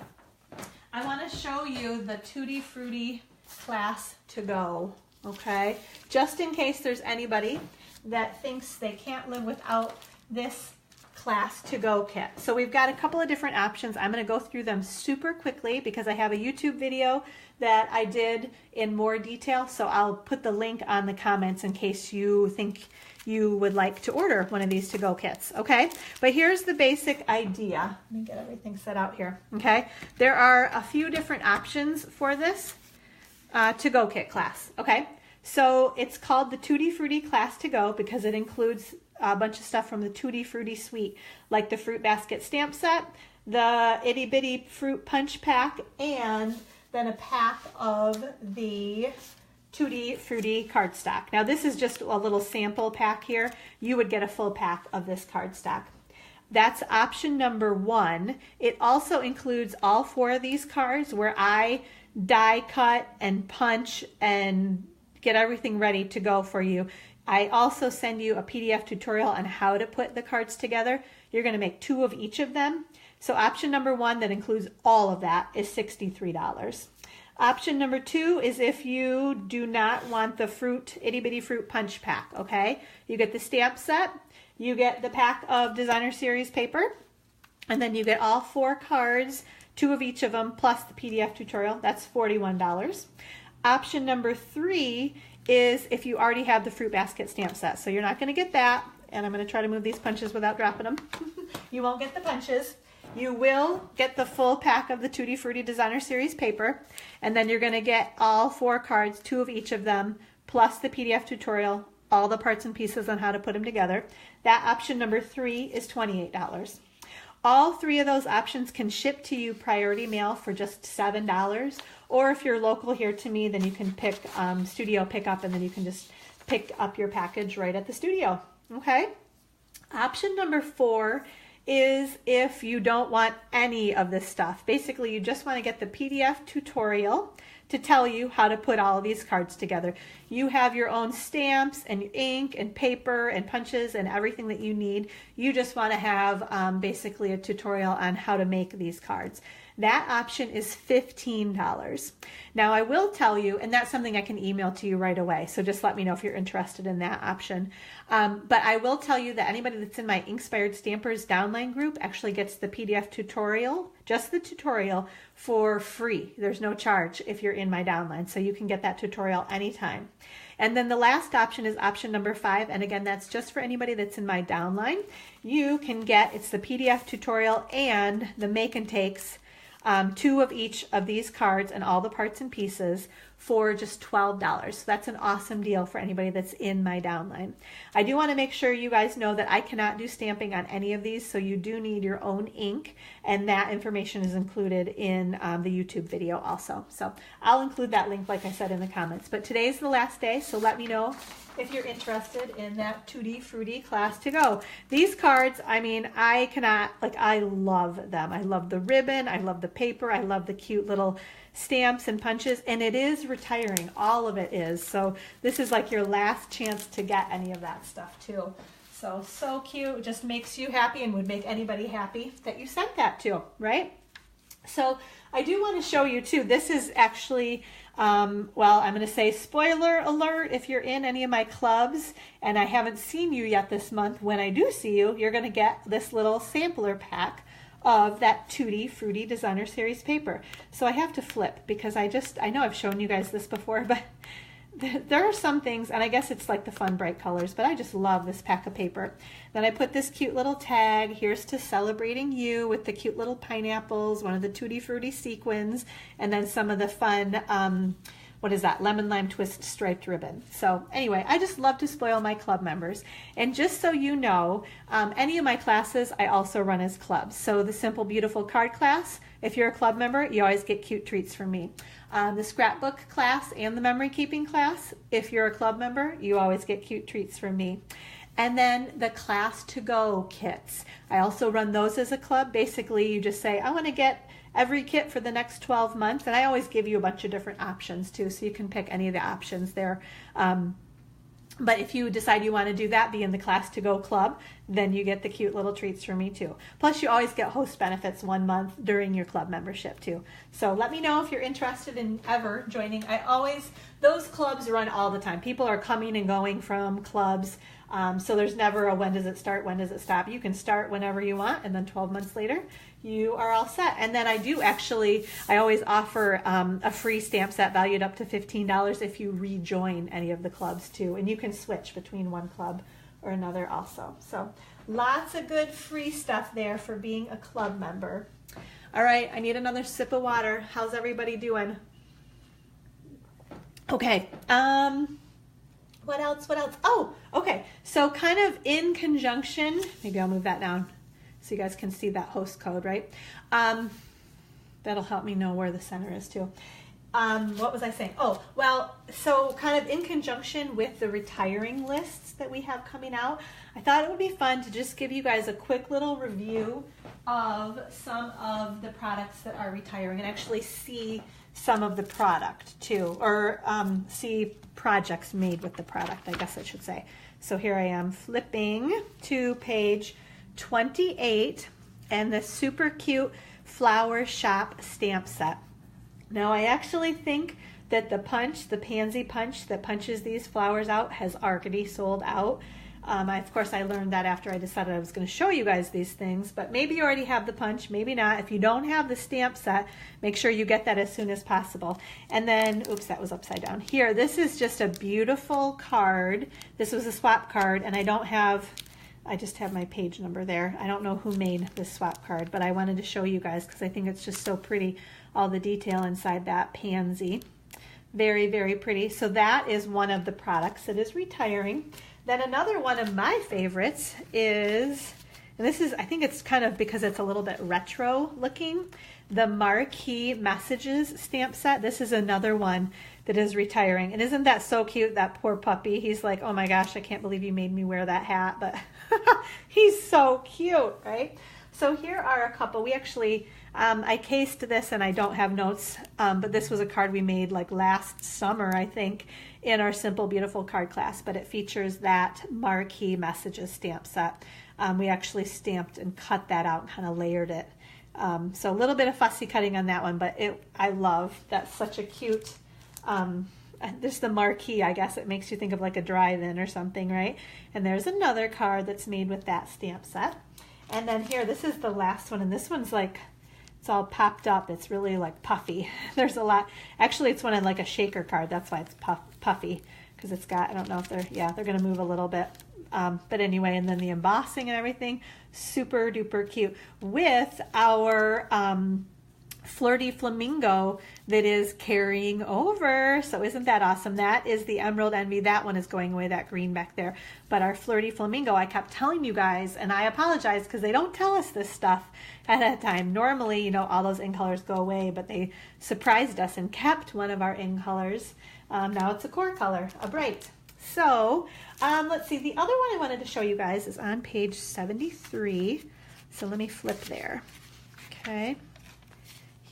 I want to show you the Tutti Frutti class to go, okay? Just in case there's anybody that thinks they can't live without this class to go kit. So we've got a couple of different options. I'm going to go through them super quickly because I have a YouTube video that I did in more detail. So I'll put the link on the comments in case you think you would like to order one of these to-go kits, okay? But here's the basic idea. Let me get everything set out here, okay? There are a few different options for this to-go kit class, okay? So it's called the Tutti Frutti Class to Go because it includes a bunch of stuff from the Tutti Frutti suite, like the Fruit Basket stamp set, the Itty Bitty Fruit Punch Pack, and then a pack of the Tutti Frutti cardstock. Now this is just a little sample pack here. You would get a full pack of this cardstock. That's option number 1. It also includes all 4 of these cards where I die cut and punch and get everything ready to go for you. I also send you a PDF tutorial on how to put the cards together. You're going to make 2 of each of them. So option number 1 that includes all of that is $63. Option number 2 is if you do not want the Itty Bitty Fruit Punch Pack, okay? You get the stamp set, you get the pack of Designer Series paper, and then you get all 4 cards, 2 of each of them, plus the PDF tutorial. That's $41. Option number 3 is if you already have the Fruit Basket stamp set. So you're not going to get that, and I'm going to try to move these punches without dropping them. You won't get the punches. You will get the full pack of the Tutti Frutti Designer Series paper, and then you're going to get all 4 cards, 2 of each of them, plus the PDF tutorial, all the parts and pieces on how to put them together. That option number 3 is $28. All 3 of those options can ship to you priority mail for just $7, or if you're local here to me, then you can pick studio pickup, and then you can just pick up your package right at the studio. Okay? Option number 4 is if you don't want any of this stuff. Basically, you just want to get the PDF tutorial to tell you how to put all of these cards together. You have your own stamps and ink and paper and punches and everything that you need. You just want to have basically a tutorial on how to make these cards. That option is $15. Now I will tell you, and that's something I can email to you right away, so just let me know if you're interested in that option. But I will tell you that anybody that's in my Inkspired Stampers downline group actually gets the PDF tutorial, just the tutorial, for free. There's no charge if you're in my downline, so you can get that tutorial anytime. And then the last option is option number 5, and again, that's just for anybody that's in my downline. You can get, it's the PDF tutorial and the make and takes, 2 of each of these cards and all the parts and pieces for just $12. So that's an awesome deal for anybody that's in my downline. I do want to make sure you guys know that I cannot do stamping on any of these, so you do need your own ink, and that information is included in the YouTube video also. So I'll include that link, like I said, in the comments. But today's the last day, so let me know if you're interested in that Tutti Frutti Class to Go. These cards, I mean, I cannot, like, I love them. I love the ribbon, I love the paper, I love the cute little stamps and punches, and it is retiring. All of it is. So this is like your last chance to get any of that stuff too. So cute. It just makes you happy and would make anybody happy that you sent that to, right? So I do want to show you too. This is actually, well, I'm going to say spoiler alert if you're in any of my clubs and I haven't seen you yet this month. When I do see you, you're going to get this little sampler pack of that Tutti Frutti Designer Series paper. So I have to flip because I know I've shown you guys this before, but there are some things, and I guess it's like the fun bright colors, but I just love this pack of paper. Then I put this cute little tag, here's to celebrating you, with the cute little pineapples, one of the Tutti Frutti sequins, and then some of the fun, what is that, lemon lime twist striped ribbon. So anyway, I just love to spoil my club members. And just so you know, any of my classes I also run as clubs. So the Simple Beautiful Card class, if you're a club member, you always get cute treats from me. The scrapbook class and the memory keeping class, if you're a club member, you always get cute treats from me. And then the class to go kits. I also run those as a club. Basically, you just say, I want to get every kit for the next 12 months. And I always give you a bunch of different options too, so you can pick any of the options there. But if you decide you want to do that, be in the Class to Go club, then you get the cute little treats from me too. Plus, you always get host benefits 1 month during your club membership too. So let me know if you're interested in ever joining. Those clubs run all the time. People are coming and going from clubs. So there's never a when does it start, when does it stop. You can start whenever you want, and then 12 months later, you are all set. And then I always offer a free stamp set valued up to $15 if you rejoin any of the clubs too. And you can switch between one club or another also. So lots of good free stuff there for being a club member. All right, I need another sip of water. How's everybody doing? Okay, What else? What else? Oh, okay. So kind of in conjunction, maybe I'll move that down so you guys can see that host code, right? That'll help me know where the center is too. What was I saying? Oh, well, so kind of in conjunction with the retiring lists that we have coming out, I thought it would be fun to just give you guys a quick little review of some of the products that are retiring and actually see some of the product too, or see projects made with the product, I guess I should say. So here I am flipping to page 28 and the super cute Flower Shop stamp set. Now I actually think that the pansy punch that punches these flowers out has already sold out. Of course, I learned that after I decided I was going to show you guys these things, but maybe you already have the punch, maybe not. If you don't have the stamp set, make sure you get that as soon as possible. And then, oops, that was upside down. Here, this is just a beautiful card. This was a swap card, and I just have my page number there. I don't know who made this swap card, but I wanted to show you guys because I think it's just so pretty, all the detail inside that pansy. Very, very pretty. So that is one of the products that is retiring. Then another one of my favorites is, and this is, I think it's kind of because it's a little bit retro looking, the Marquee Messages stamp set. This is another one that is retiring. And isn't that so cute, that poor puppy? He's like, oh my gosh, I can't believe you made me wear that hat, but he's so cute, right? So here are a couple. We actually, I cased this and I don't have notes, but this was a card we made like last summer, I think, in our Simple Beautiful card class, but it features that Marquee Messages stamp set. We actually stamped and cut that out and kind of layered it. So a little bit of fussy cutting on that one, but I love, that's such a cute, this is the marquee, I guess it makes you think of like a drive-in or something, right? And there's another card that's made with that stamp set. And then here, this is the last one, and this one's like, it's all popped up. It's really like puffy. There's a lot. Actually, it's one of like a shaker card. That's why it's puffy, because it's got, I don't know if they're going to move a little bit. But anyway, and then the embossing and everything, super duper cute with our flirty flamingo that is carrying over. So isn't that awesome? That is the Emerald Envy. That one is going away, that green back there. But our flirty flamingo, I kept telling you guys, and I apologize because they don't tell us this stuff at that time. Normally, you know, all those ink colors go away, but they surprised us and kept one of our ink colors. Now it's a core color, a bright. So let's see, the other one I wanted to show you guys is on page 73. So let me flip there. Okay.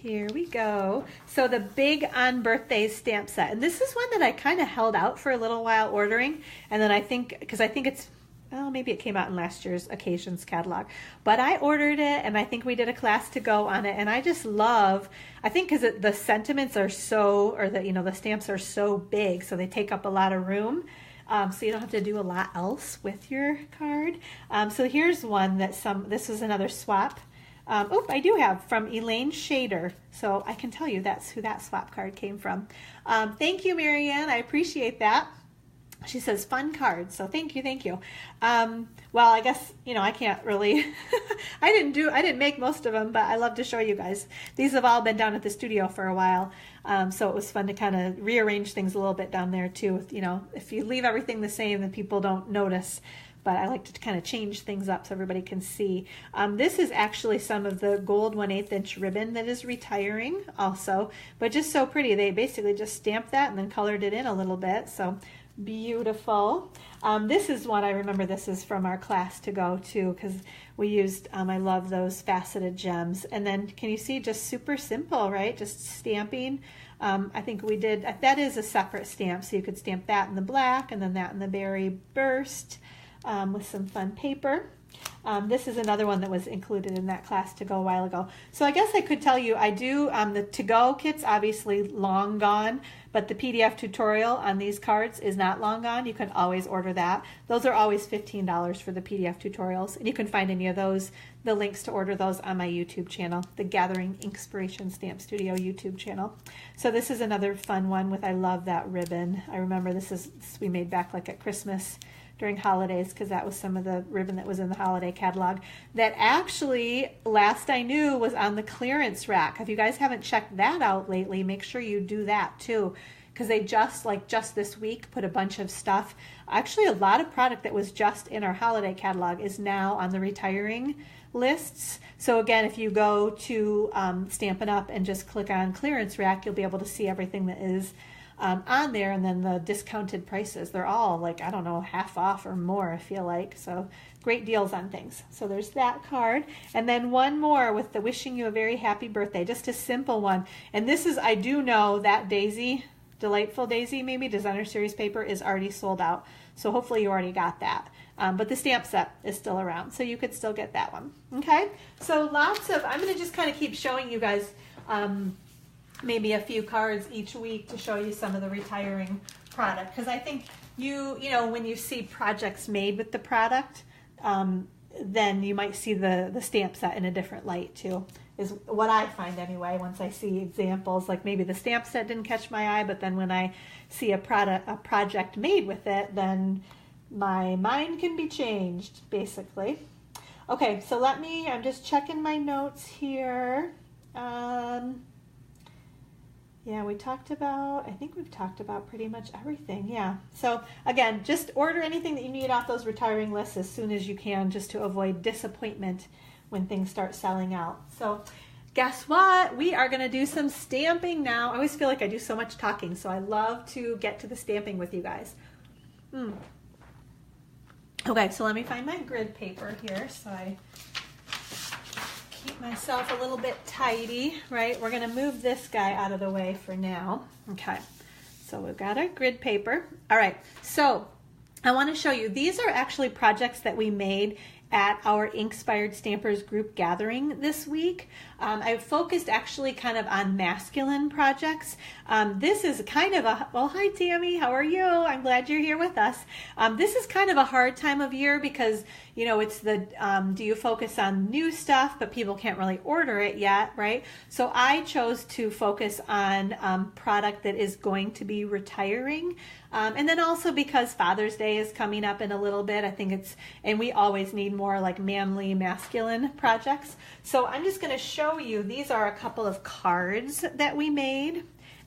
Here we go. So the Big on Birthdays stamp set. And this is one that I kind of held out for a little while ordering. And then I think, because I think it's, well, maybe it came out in last year's Occasions catalog. But I ordered it, and I think we did a class to go on it. And I just love, I think because the sentiments are so, or the, you know, the stamps are so big, so they take up a lot of room. So you don't have to do a lot else with your card. So here's one that this was another swap. I do have from Elaine Shader, so I can tell you that's who that swap card came from. Thank you, Marianne. I appreciate that. She says fun card, so thank you, thank you. Well, I guess, you know, I can't really, I didn't make most of them, but I love to show you guys. These have all been down at the studio for a while, so it was fun to kind of rearrange things a little bit down there too. You know, if you leave everything the same, then people don't notice. But I like to kind of change things up so everybody can see. This is actually some of the gold 1/8 inch ribbon that is retiring also, but just so pretty. They basically just stamped that and then colored it in a little bit. So beautiful. This is one, I remember this is from our class to go to, because we used, I love those faceted gems. And then can you see, just super simple, right? Just stamping. I think we did, that is a separate stamp, so you could stamp that in the black and then that in the berry burst. With some fun paper. This is another one that was included in that class to go a while ago. So I guess I could tell you, I do, the to-go kit's obviously long gone, but the PDF tutorial on these cards is not long gone. You can always order that. Those are always $15 for the PDF tutorials, and you can find any of those, the links to order those on my YouTube channel, the Gathering Inkspiration Stamp Studio YouTube channel. So this is another fun one with, I love that ribbon. I remember this we made back like at Christmas during holidays, because that was some of the ribbon that was in the holiday catalog that actually, last I knew, was on the clearance rack. If you guys haven't checked that out lately, make sure you do that too, because they just this week put a bunch of stuff. Actually, a lot of product that was just in our holiday catalog is now on the retiring lists. So again, if you go to Stampin' Up and just click on clearance rack, you'll be able to see everything that is on there, and then the discounted prices. They're all like, I don't know, half off or more, I feel like. So great deals on things. So there's that card. And then one more with the wishing you a very happy birthday, just a simple one. And this is, I do know that Daisy, Delightful Daisy maybe, designer series paper is already sold out. So hopefully you already got that. But the stamp set is still around, so you could still get that one. Okay, so lots of, I'm going to just kind of keep showing you guys maybe a few cards each week to show you some of the retiring product, because I think you know, when you see projects made with the product, then you might see the stamp set in a different light too, is what I find anyway. Once I see examples, like maybe the stamp set didn't catch my eye, but then when I see a project made with it, then my mind can be changed, basically. Okay, so I'm just checking my notes here. Yeah, I think we've talked about pretty much everything, yeah. So again, just order anything that you need off those retiring lists as soon as you can, just to avoid disappointment when things start selling out. So guess what? We are going to do some stamping now. I always feel like I do so much talking, so I love to get to the stamping with you guys. Okay, so let me find my grid paper here so I keep myself a little bit tidy, right? We're going to move this guy out of the way for now. Okay, so we've got our grid paper. All right, so I want to show you, these are actually projects that we made at our Inkspired Stampers group gathering this week. I focused actually kind of on masculine projects. This is kind of a, well, hi Tammy, how are you? I'm glad you're here with us. This is kind of a hard time of year because, you know, it's the, do you focus on new stuff, but people can't really order it yet, right? So I chose to focus on product that is going to be retiring. And then also because Father's Day is coming up in a little bit, I think it's, and we always need more like manly, masculine projects. So I'm just going to show you, these are a couple of cards that we made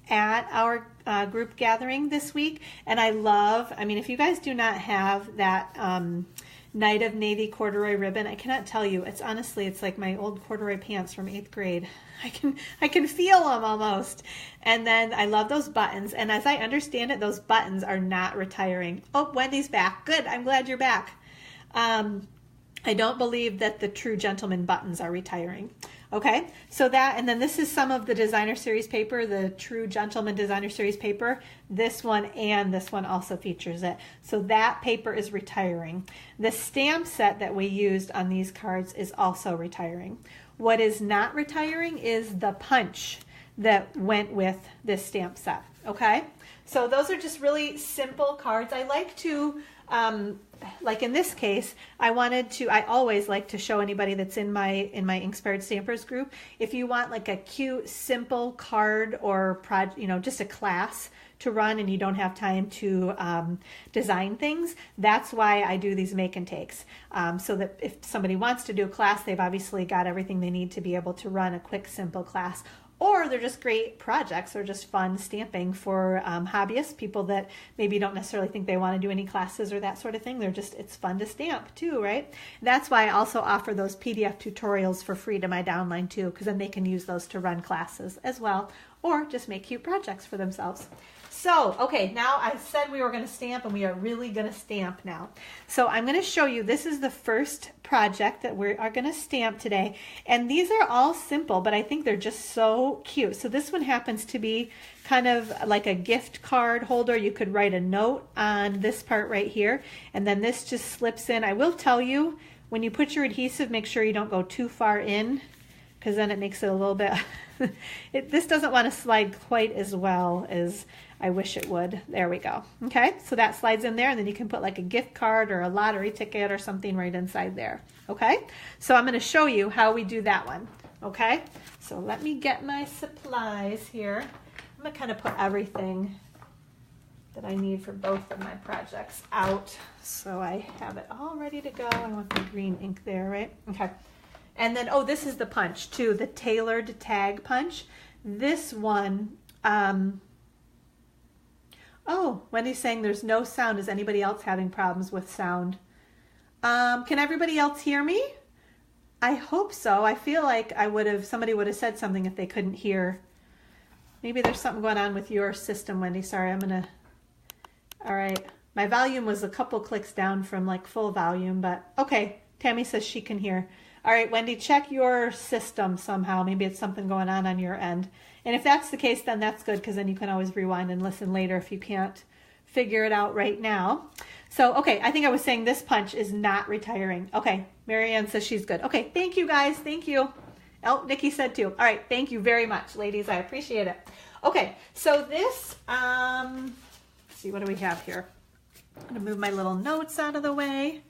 at our group gathering this week. And I mean, if you guys do not have that Night of Navy corduroy ribbon, I cannot tell you, it's honestly, it's like my old corduroy pants from 8th grade. I can feel them almost. And then I love those buttons. And as I understand it, those buttons are not retiring. Oh, Wendy's back. Good. I'm glad you're back. I don't believe that the True Gentleman buttons are retiring. Okay, so that, and then this is some of the designer series paper, the True Gentleman designer series paper. This one and this one also features it. So that paper is retiring. The stamp set that we used on these cards is also retiring. What is not retiring is the punch that went with this stamp set. Okay, so those are just really simple cards. I like to, like in this case, I always like to show anybody that's in my Inkspired Stampers group, if you want like a cute, simple card or just a class to run and you don't have time to design things, that's why I do these make and takes. So that if somebody wants to do a class, they've obviously got everything they need to be able to run a quick, simple class. Or they're just great projects or just fun stamping for hobbyists, people that maybe don't necessarily think they want to do any classes or that sort of thing. It's fun to stamp too, right? That's why I also offer those PDF tutorials for free to my downline too, because then they can use those to run classes as well, or just make cute projects for themselves. So, okay, now I said we were going to stamp and we are really going to stamp now. So I'm going to show you, this is the first project that we are going to stamp today. And these are all simple, but I think they're just so cute. So this one happens to be kind of like a gift card holder. You could write a note on this part right here. And then this just slips in. I will tell you, when you put your adhesive, make sure you don't go too far in, because then it makes it a little bit, this doesn't want to slide quite as well as I wish it would. There we go. Okay, so that slides in there, and then you can put like a gift card or a lottery ticket or something right inside there. Okay, so I'm going to show you how we do that one. Okay, so let me get my supplies here. I'm going to kind of put everything that I need for both of my projects out so I have it all ready to go. I want the green ink there, right? Okay. And then, oh, this is the punch too, the tailored tag punch. This one, Oh, Wendy's saying there's no sound. Is anybody else having problems with sound? Can everybody else hear me? I hope so. I feel like somebody would have said something if they couldn't hear. Maybe there's something going on with your system, Wendy. Sorry, all right. My volume was a couple clicks down from like full volume, but okay. Tammy says she can hear. All right, Wendy, check your system somehow. Maybe it's something going on your end. And if that's the case, then that's good, because then you can always rewind and listen later if you can't figure it out right now. So, okay, I think I was saying this punch is not retiring. Okay, Marianne says she's good. Okay, thank you guys. Thank you. Oh, Nikki said too. All right, thank you very much, ladies. I appreciate it. Okay, so this, let's see, what do we have here? I'm going to move my little notes out of the way.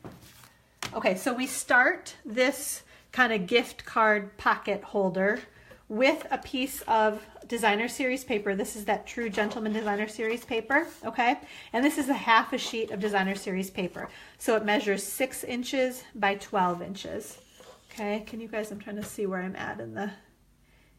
Okay, so we start this kind of gift card pocket holder with a piece of designer series paper. This is that True Gentleman designer series paper, okay? And this is a half a sheet of designer series paper. So it measures 6 inches by 12 inches. Okay, can you guys, I'm trying to see where I'm at in the,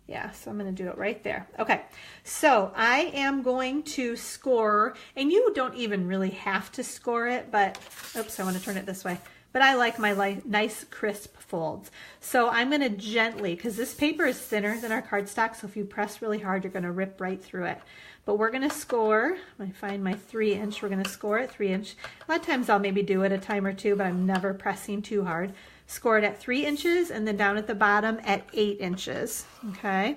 yeah, so I'm going to do it right there. Okay, so I am going to score, and you don't even really have to score it, but, oops, I want to turn it this way. But I like my nice crisp folds. So I'm going to gently, because this paper is thinner than our cardstock, so if you press really hard, you're going to rip right through it. But we're going to score, when I find my 3-inch, we're going to score at 3-inch. A lot of times I'll maybe do it a time or two, but I'm never pressing too hard. Score it at 3 inches, and then down at the bottom at 8 inches. Okay,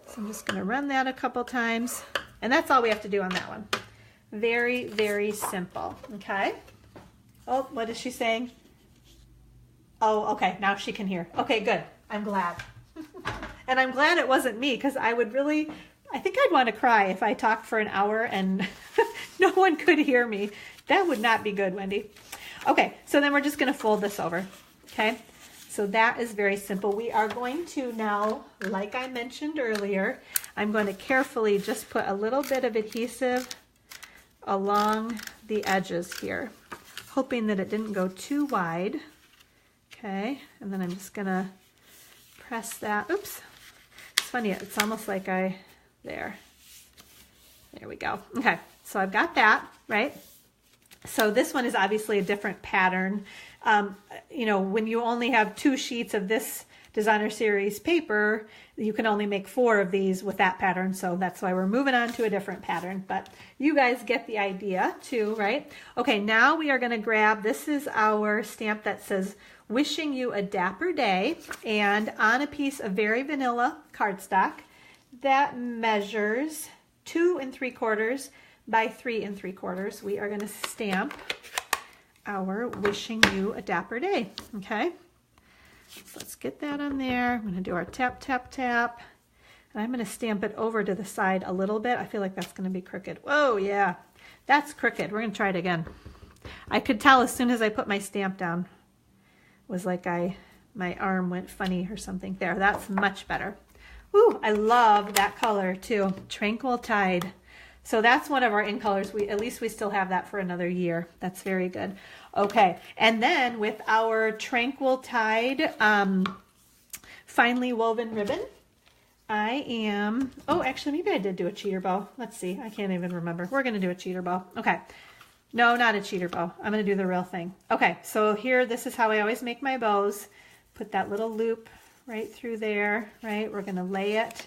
so I'm just going to run that a couple times, and that's all we have to do on that one. Very, very simple. Okay. Oh, what is she saying? Oh, okay, now she can hear. Okay, good. I'm glad. And I'm glad it wasn't me, because I think I'd want to cry if I talked for an hour and no one could hear me. That would not be good, Wendy. Okay, so then we're just going to fold this over. Okay, so that is very simple. We are going to now, like I mentioned earlier, I'm going to carefully just put a little bit of adhesive along the edges here, hoping that it didn't go too wide. Okay, and then I'm just going to press that. Oops, it's funny, it's almost like there we go. Okay, so I've got that, right? So this one is obviously a different pattern. You know, when you only have 2 sheets of this designer series paper, you can only make 4 of these with that pattern. So that's why we're moving on to a different pattern, but you guys get the idea too, right? Okay, now we are going to grab, this is our stamp that says, wishing you a dapper day, and on a piece of very vanilla cardstock that measures 2 3/4 by 3 3/4. We are going to stamp our wishing you a dapper day. Okay, so let's get that on there. I'm going to do our tap, tap, tap. And I'm going to stamp it over to the side a little bit. I feel like that's going to be crooked. Whoa, yeah, that's crooked. We're going to try it again. I could tell as soon as I put my stamp down. It was like my arm went funny or something. There, that's much better. Ooh, I love that color too. Tranquil Tide. So that's one of our in colors. At least we still have that for another year. That's very good. Okay, and then with our Tranquil Tide finely woven ribbon, I am, oh, actually, maybe I did do a cheater bow. Let's see. I can't even remember. We're going to do a cheater bow. Okay. No, not a cheater bow. I'm going to do the real thing. Okay, so here, this is how I always make my bows. Put that little loop right through there, right? We're going to lay it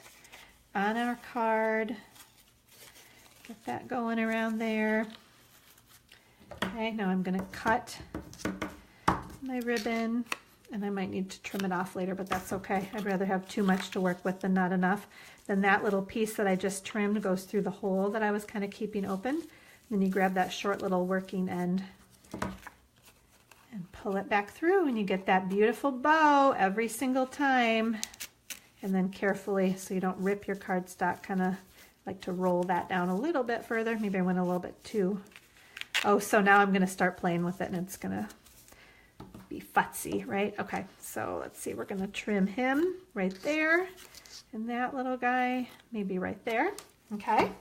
on our card. Get that going around there. Okay, now I'm going to cut my ribbon, and I might need to trim it off later, but that's okay. I'd rather have too much to work with than not enough. Then that little piece that I just trimmed goes through the hole that I was kind of keeping open. Then you grab that short little working end and pull it back through, and you get that beautiful bow every single time. And then carefully, so you don't rip your cardstock, kind of like to roll that down a little bit further. Maybe I went a little bit too. Oh, so now I'm going to start playing with it, and it's going to be futzy, right? Okay, so let's see. We're going to trim him right there, and that little guy maybe right there. Okay.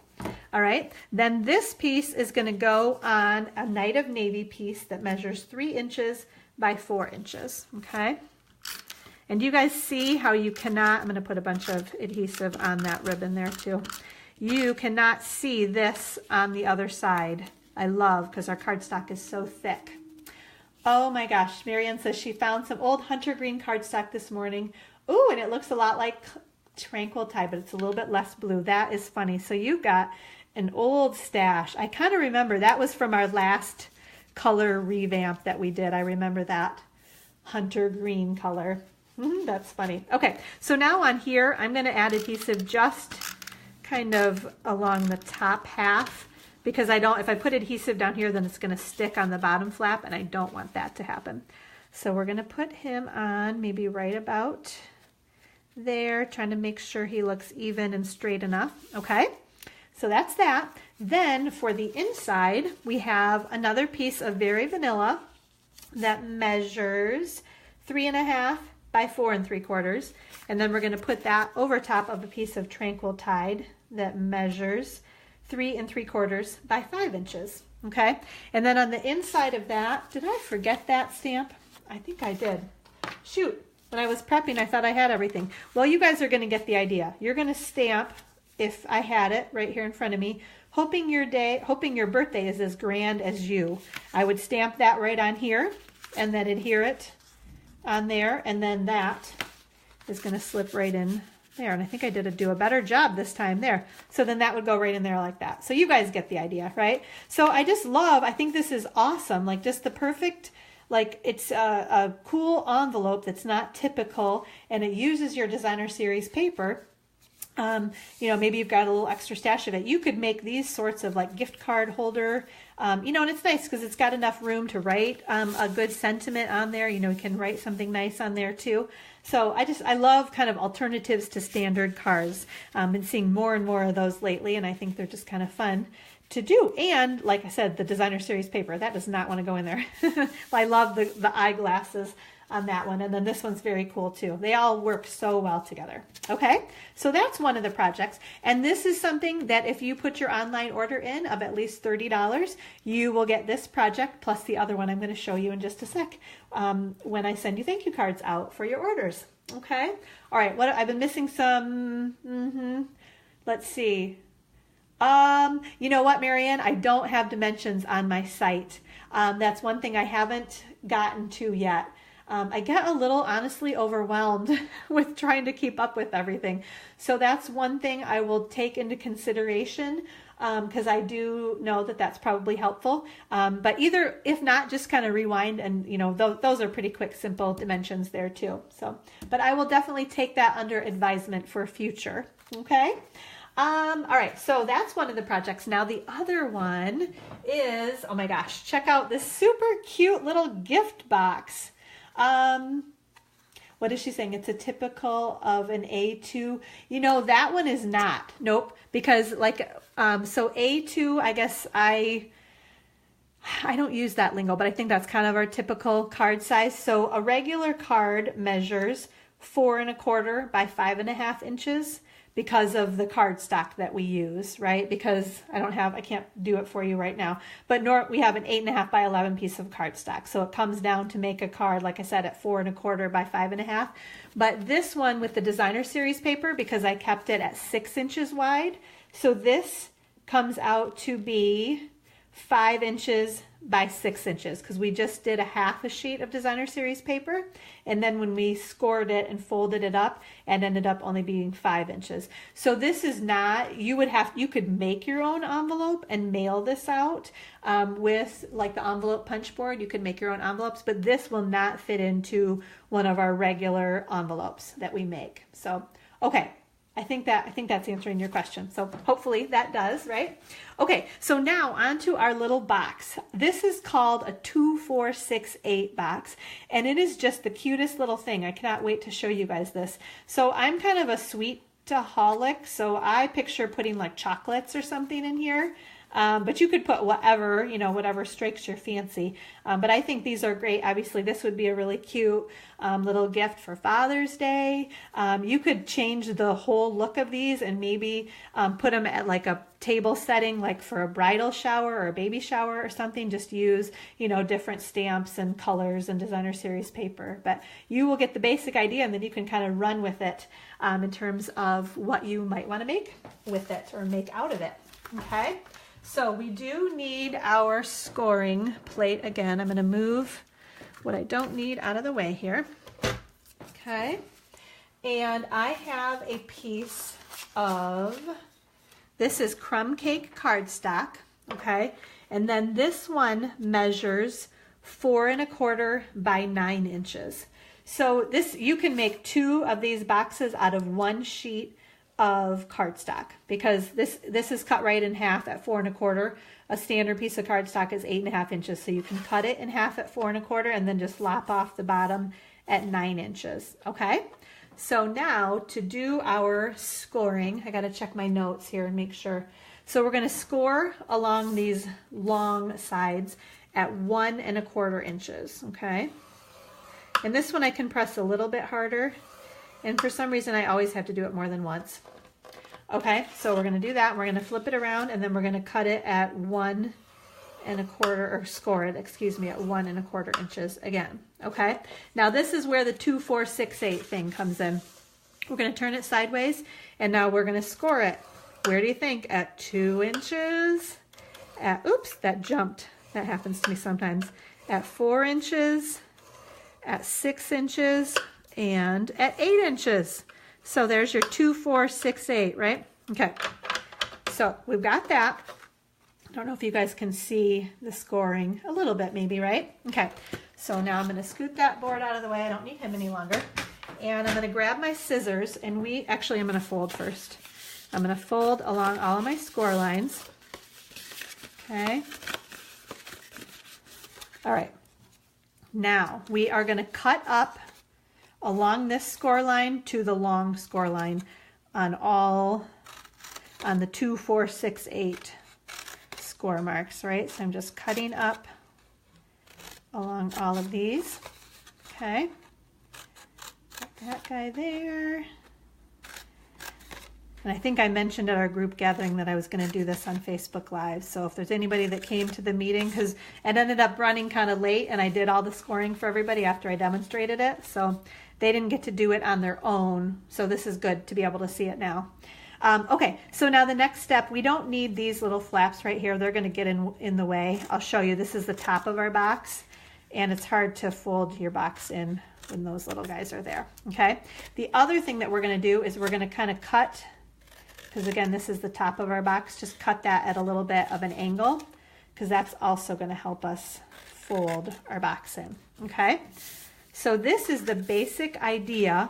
All right, then this piece is going to go on a Night of Navy piece that measures 3 inches by 4 inches, okay? And you guys see how you cannot, I'm going to put a bunch of adhesive on that ribbon there too. you cannot see this on the other side. I love, because our cardstock is so thick. Oh my gosh, Marianne says she found some old hunter green cardstock this morning. Ooh, and it looks a lot like Tranquil Tide, but it's a little bit less blue. That is funny. So you've got an old stash. I kind of remember that was from our last color revamp that we did. I remember that hunter green color. That's funny. Okay, so now on here, I'm going to add adhesive just kind of along the top half, because I don't, if I put adhesive down here, then it's going to stick on the bottom flap, and I don't want that to happen. So we're going to put him on maybe right about there, trying to make sure he looks even and straight enough. Okay, so that's that. Then for the inside, we have another piece of Very Vanilla that measures 3.5 by 4 3/4, and then we're going to put that over top of a piece of Tranquil Tide that measures 3 3/4 by 5 inches. Okay, and then on the inside of that, did I forget that stamp? I think I did. Shoot, when I was prepping, I thought I had everything. Well, you guys are going to get the idea. You're going to stamp, if I had it right here in front of me, hoping your birthday is as grand as you. I would stamp that right on here, and then adhere it on there, and then that is going to slip right in there. And I think I did do a better job this time there. So then that would go right in there like that. So you guys get the idea, right? So I just love, I think this is awesome. Like just the perfect, like it's a cool envelope that's not typical, and it uses your designer series paper. You know, maybe you've got a little extra stash of it. You could make these sorts of like gift card holder, you know, and it's nice because it's got enough room to write a good sentiment on there. You know, you can write something nice on there too. So I love kind of alternatives to standard cards. Been seeing more and more of those lately, and I think they're just kind of fun to do. And like I said, the designer series paper, that does not want to go in there. I love the eyeglasses on that one, and then this one's very cool too. They all work so well together. Okay, so that's one of the projects, and this is something that if you put your online order in of at least $30, you will get this project plus the other one I'm going to show you in just a sec when I send you thank you cards out for your orders. Okay, all right, what I've been missing some, let's see. You know what, Marianne, I don't have dimensions on my site. That's one thing I haven't gotten to yet. I get a little, honestly, overwhelmed with trying to keep up with everything. So that's one thing I will take into consideration because I do know that that's probably helpful. But either, if not, just kind of rewind and, you know, those are pretty quick, simple dimensions there too. So, but I will definitely take that under advisement for future. Okay. All right, so that's one of the projects. Now the other one is, oh my gosh, check out this super cute little gift box. What is she saying? It's a typical of an A2. You know, that one is not. Nope. Because like, so A2, I guess I don't use that lingo, but I think that's kind of our typical card size. So a regular card measures 4 1/4 by 5.5 inches. Because of the cardstock that we use, right? Because I can't do it for you right now, but we have an 8.5 by 11 piece of cardstock. So it comes down to make a card, like I said, at 4 1/4 by 5.5. But this one with the designer series paper, because I kept it at 6 inches wide. So this comes out to be 5 inches by 6 inches because we just did a half a sheet of designer series paper, and then when we scored it and folded it up, it ended up only being 5 inches. So this is not, you could make your own envelope and mail this out with like the envelope punch board. You could make your own envelopes, but this will not fit into one of our regular envelopes that we make. So okay, I think that's answering your question. So hopefully that does, right? Okay, so now onto our little box. This is called a 2468 box, and it is just the cutest little thing. I cannot wait to show you guys this. So I'm kind of a sweet-aholic, so I picture putting like chocolates or something in here. but you could put whatever, you know, whatever strikes your fancy. But I think these are great. Obviously, this would be a really cute little gift for Father's Day. You could change the whole look of these and maybe put them at like a table setting, like for a bridal shower or a baby shower or something. Just use, you know, different stamps and colors and designer series paper. But you will get the basic idea, and then you can kind of run with it in terms of what you might want to make with it or make out of it. Okay, so we do need our scoring plate. Again, I'm going to move what I don't need out of the way here. Okay, and I have a piece of, this is crumb cake cardstock. Okay, and then this one measures 4 1/4 by 9 inches. So this, you can make 2 of these boxes out of 1 sheet of cardstock, because this is cut right in half at 4 1/4. A standard piece of cardstock is 8 1/2 inches, so you can cut it in half at 4 1/4 and then just lop off the bottom at 9 inches. Okay, so now to do our scoring, I got to check my notes here and make sure. So we're going to score along these long sides at 1 1/4 inches. Okay, and this one I can press a little bit harder, and for some reason I always have to do it more than once. Okay, so we're going to do that. We're going to flip it around, and then we're going to cut it at 1 1/4, or score it, excuse me, at 1 1/4 inches again. Okay, now this is where the 2, 4, 6, 8 thing comes in. We're going to turn it sideways, and now we're going to score it. Where do you think? At 2 inches, at, oops, that jumped. That happens to me sometimes. At 4 inches, at 6 inches, and at 8 inches. So there's your 2, 4, 6, 8, right? Okay, so we've got that. I don't know if you guys can see the scoring a little bit, maybe, right? Okay, so now I'm going to scoot that board out of the way. I don't need him any longer. And I'm going to grab my scissors, and I'm going to fold first. I'm going to fold along all of my score lines. Okay. All right. Now we are going to cut up along this score line to the long score line on the 2, 4, 6, 8 score marks, right? So I'm just cutting up along all of these. Okay. Got that guy there. And I think I mentioned at our group gathering that I was going to do this on Facebook Live. So if there's anybody that came to the meeting, because it ended up running kind of late and I did all the scoring for everybody after I demonstrated it. So they didn't get to do it on their own. So this is good to be able to see it now. Okay, so now the next step, we don't need these little flaps right here. They're going to get in the way. I'll show you. This is the top of our box, and it's hard to fold your box in when those little guys are there. Okay, the other thing that we're going to do is we're going to kind of cut, because again, this is the top of our box, just cut that at a little bit of an angle, because that's also going to help us fold our box in. Okay, so this is the basic idea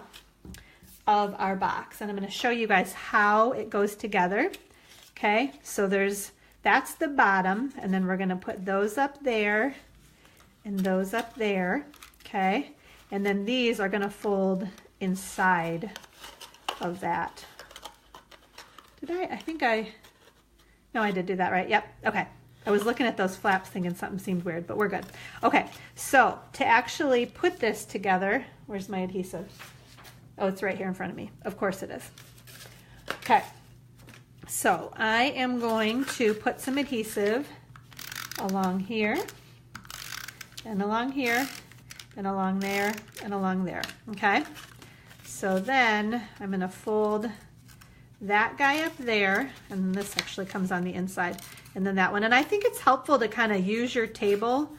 of our box, and I'm going to show you guys how it goes together. Okay, so that's the bottom, and then we're going to put those up there and those up there. Okay, and then these are going to fold inside of that. No, I did do that right. Yep. Okay. I was looking at those flaps thinking something seemed weird, but we're good. Okay. So to actually put this together, where's my adhesive? Oh, it's right here in front of me. Of course it is. Okay. So I am going to put some adhesive along here and along here and along there and along there. Okay. So then I'm going to fold that guy up there, and then this actually comes on the inside, and then that one. And I think it's helpful to kind of use your table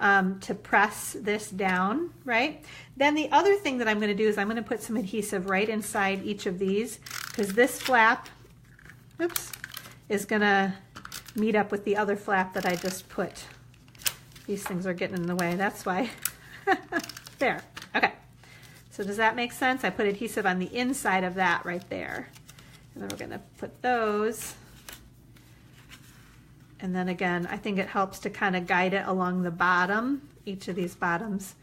to press this down, right? Then the other thing that I'm going to do is I'm going to put some adhesive right inside each of these, because this flap, oops, is going to meet up with the other flap that I just put. These things are getting in the way, that's why. There, okay. So does that make sense? I put adhesive on the inside of that right there. And then we're going to put those. And then again, I think it helps to kind of guide it along the bottom, each of these bottoms,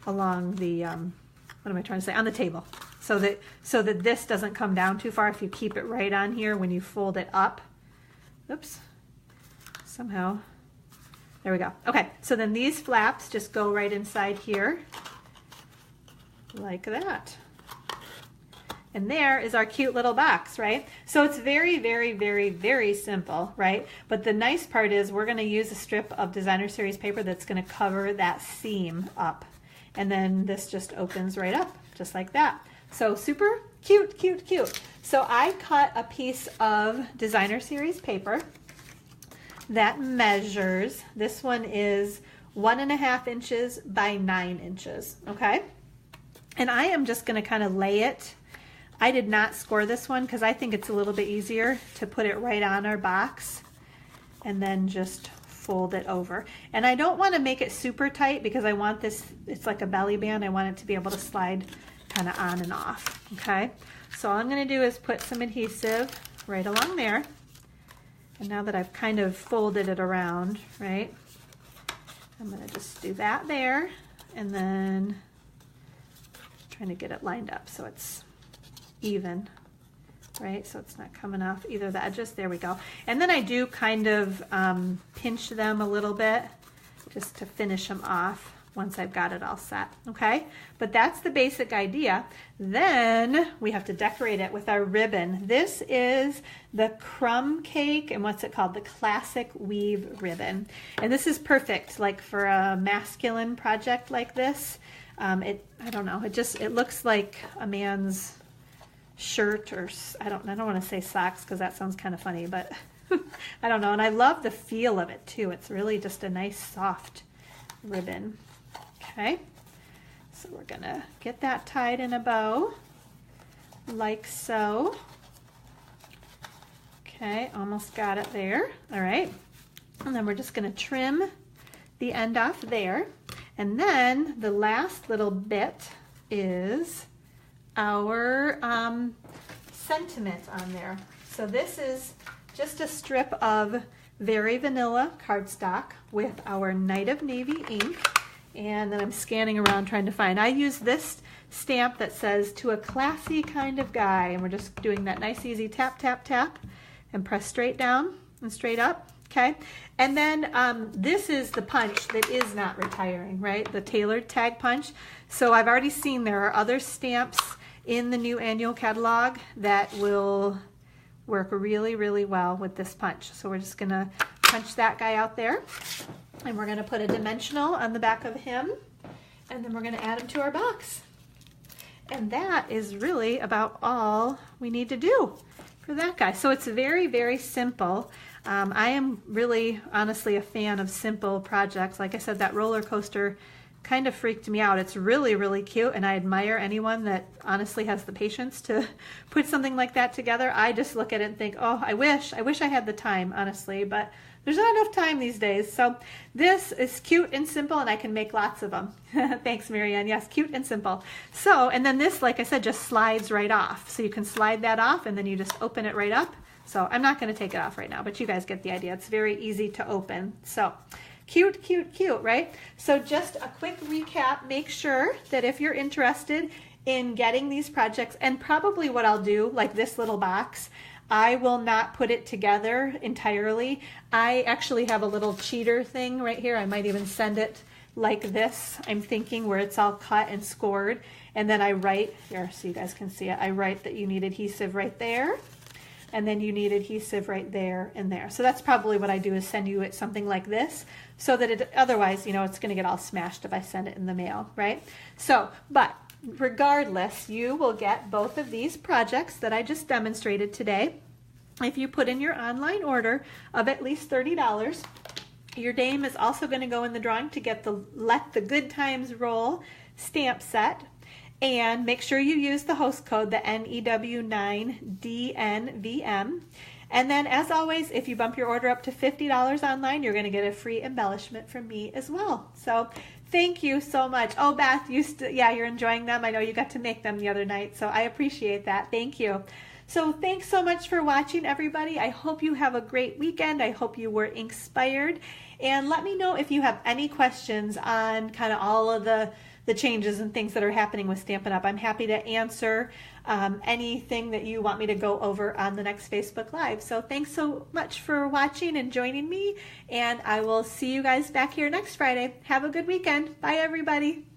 along the, what am I trying to say, on the table. so that this doesn't come down too far if you keep it right on here when you fold it up. Oops, somehow, there we go. Okay, so then these flaps just go right inside here like that. And there is our cute little box, right? So it's very, very, very, very simple, right? But the nice part is we're gonna use a strip of designer series paper that's gonna cover that seam up. And then this just opens right up, just like that. So super cute, cute, cute. So I cut a piece of designer series paper that measures, this one is 1.5 inches by 9 inches, okay? And I am just gonna kind of lay it. I did not score this one because I think it's a little bit easier to put it right on our box and then just fold it over. And I don't want to make it super tight because I want this, it's like a belly band. I want it to be able to slide kind of on and off, okay? So all I'm going to do is put some adhesive right along there. And now that I've kind of folded it around, right, I'm going to just do that there and then trying to get it lined up so it's even, right? So it's not coming off either the edges. There we go. And then I do kind of pinch them a little bit just to finish them off once I've got it all set, okay? But that's the basic idea. Then we have to decorate it with our ribbon. This is the crumb cake, and what's it called? The classic weave ribbon. And this is perfect, like for a masculine project like this. I don't know, it looks like a man's shirt, or I don't want to say socks because that sounds kind of funny, but I don't know. And I love the feel of it too. It's really just a nice soft ribbon. Okay, so we're gonna get that tied in a bow like so. Okay, almost got it there. All right, and then we're just gonna trim the end off there, and then the last little bit is our sentiment on there. So this is just a strip of very vanilla cardstock with our Night of Navy ink, and then I'm scanning around trying to find. I use this stamp that says "To a Classy Kind of Guy," and we're just doing that nice easy tap, tap, tap, and press straight down and straight up. Okay, and then this is the punch that is not retiring, right? The tailored tag punch. So I've already seen there are other stamps in the new annual catalog that will work really, really well with this punch. So we're just gonna punch that guy out there, and we're gonna put a dimensional on the back of him, and then we're gonna add him to our box. And that is really about all we need to do for that guy. So it's very, very simple. I am really, honestly, a fan of simple projects. Like I said, that roller coaster kind of freaked me out. It's really, really cute, and I admire anyone that honestly has the patience to put something like that together. I just look at it and think, oh, I wish I had the time, honestly, but there's not enough time these days. So this is cute and simple, and I can make lots of them. Thanks, Marianne. Yes, cute and simple. So, and then this, like I said, just slides right off. So you can slide that off, and then you just open it right up. So I'm not going to take it off right now, but you guys get the idea. It's very easy to open. So cute, cute, cute, right? So just a quick recap. Make sure that if you're interested in getting these projects, and probably what I'll do, like this little box, I will not put it together entirely. I actually have a little cheater thing right here. I might even send it like this, I'm thinking, where it's all cut and scored. And then I write here so you guys can see it. I write that you need adhesive right there, and then you need adhesive right there and there. So that's probably what I do, is send you it something like this, so that it, otherwise, you know, it's gonna get all smashed if I send it in the mail, right? So, but regardless, you will get both of these projects that I just demonstrated today. If you put in your online order of at least $30, your name is also gonna go in the drawing to get the Let the Good Times Roll stamp set. And make sure you use the host code, the NEW9DNVM. And then, as always, if you bump your order up to $50 online, you're going to get a free embellishment from me as well. So thank you so much. Oh, Beth, you're enjoying them. I know you got to make them the other night, so I appreciate that. Thank you. So thanks so much for watching, everybody. I hope you have a great weekend. I hope you were inspired. And let me know if you have any questions on kind of all of the the changes and things that are happening with Stampin' Up. I'm happy to answer anything that you want me to go over on the next Facebook Live. So thanks so much for watching and joining me, and I will see you guys back here next Friday. Have a good weekend. Bye, everybody.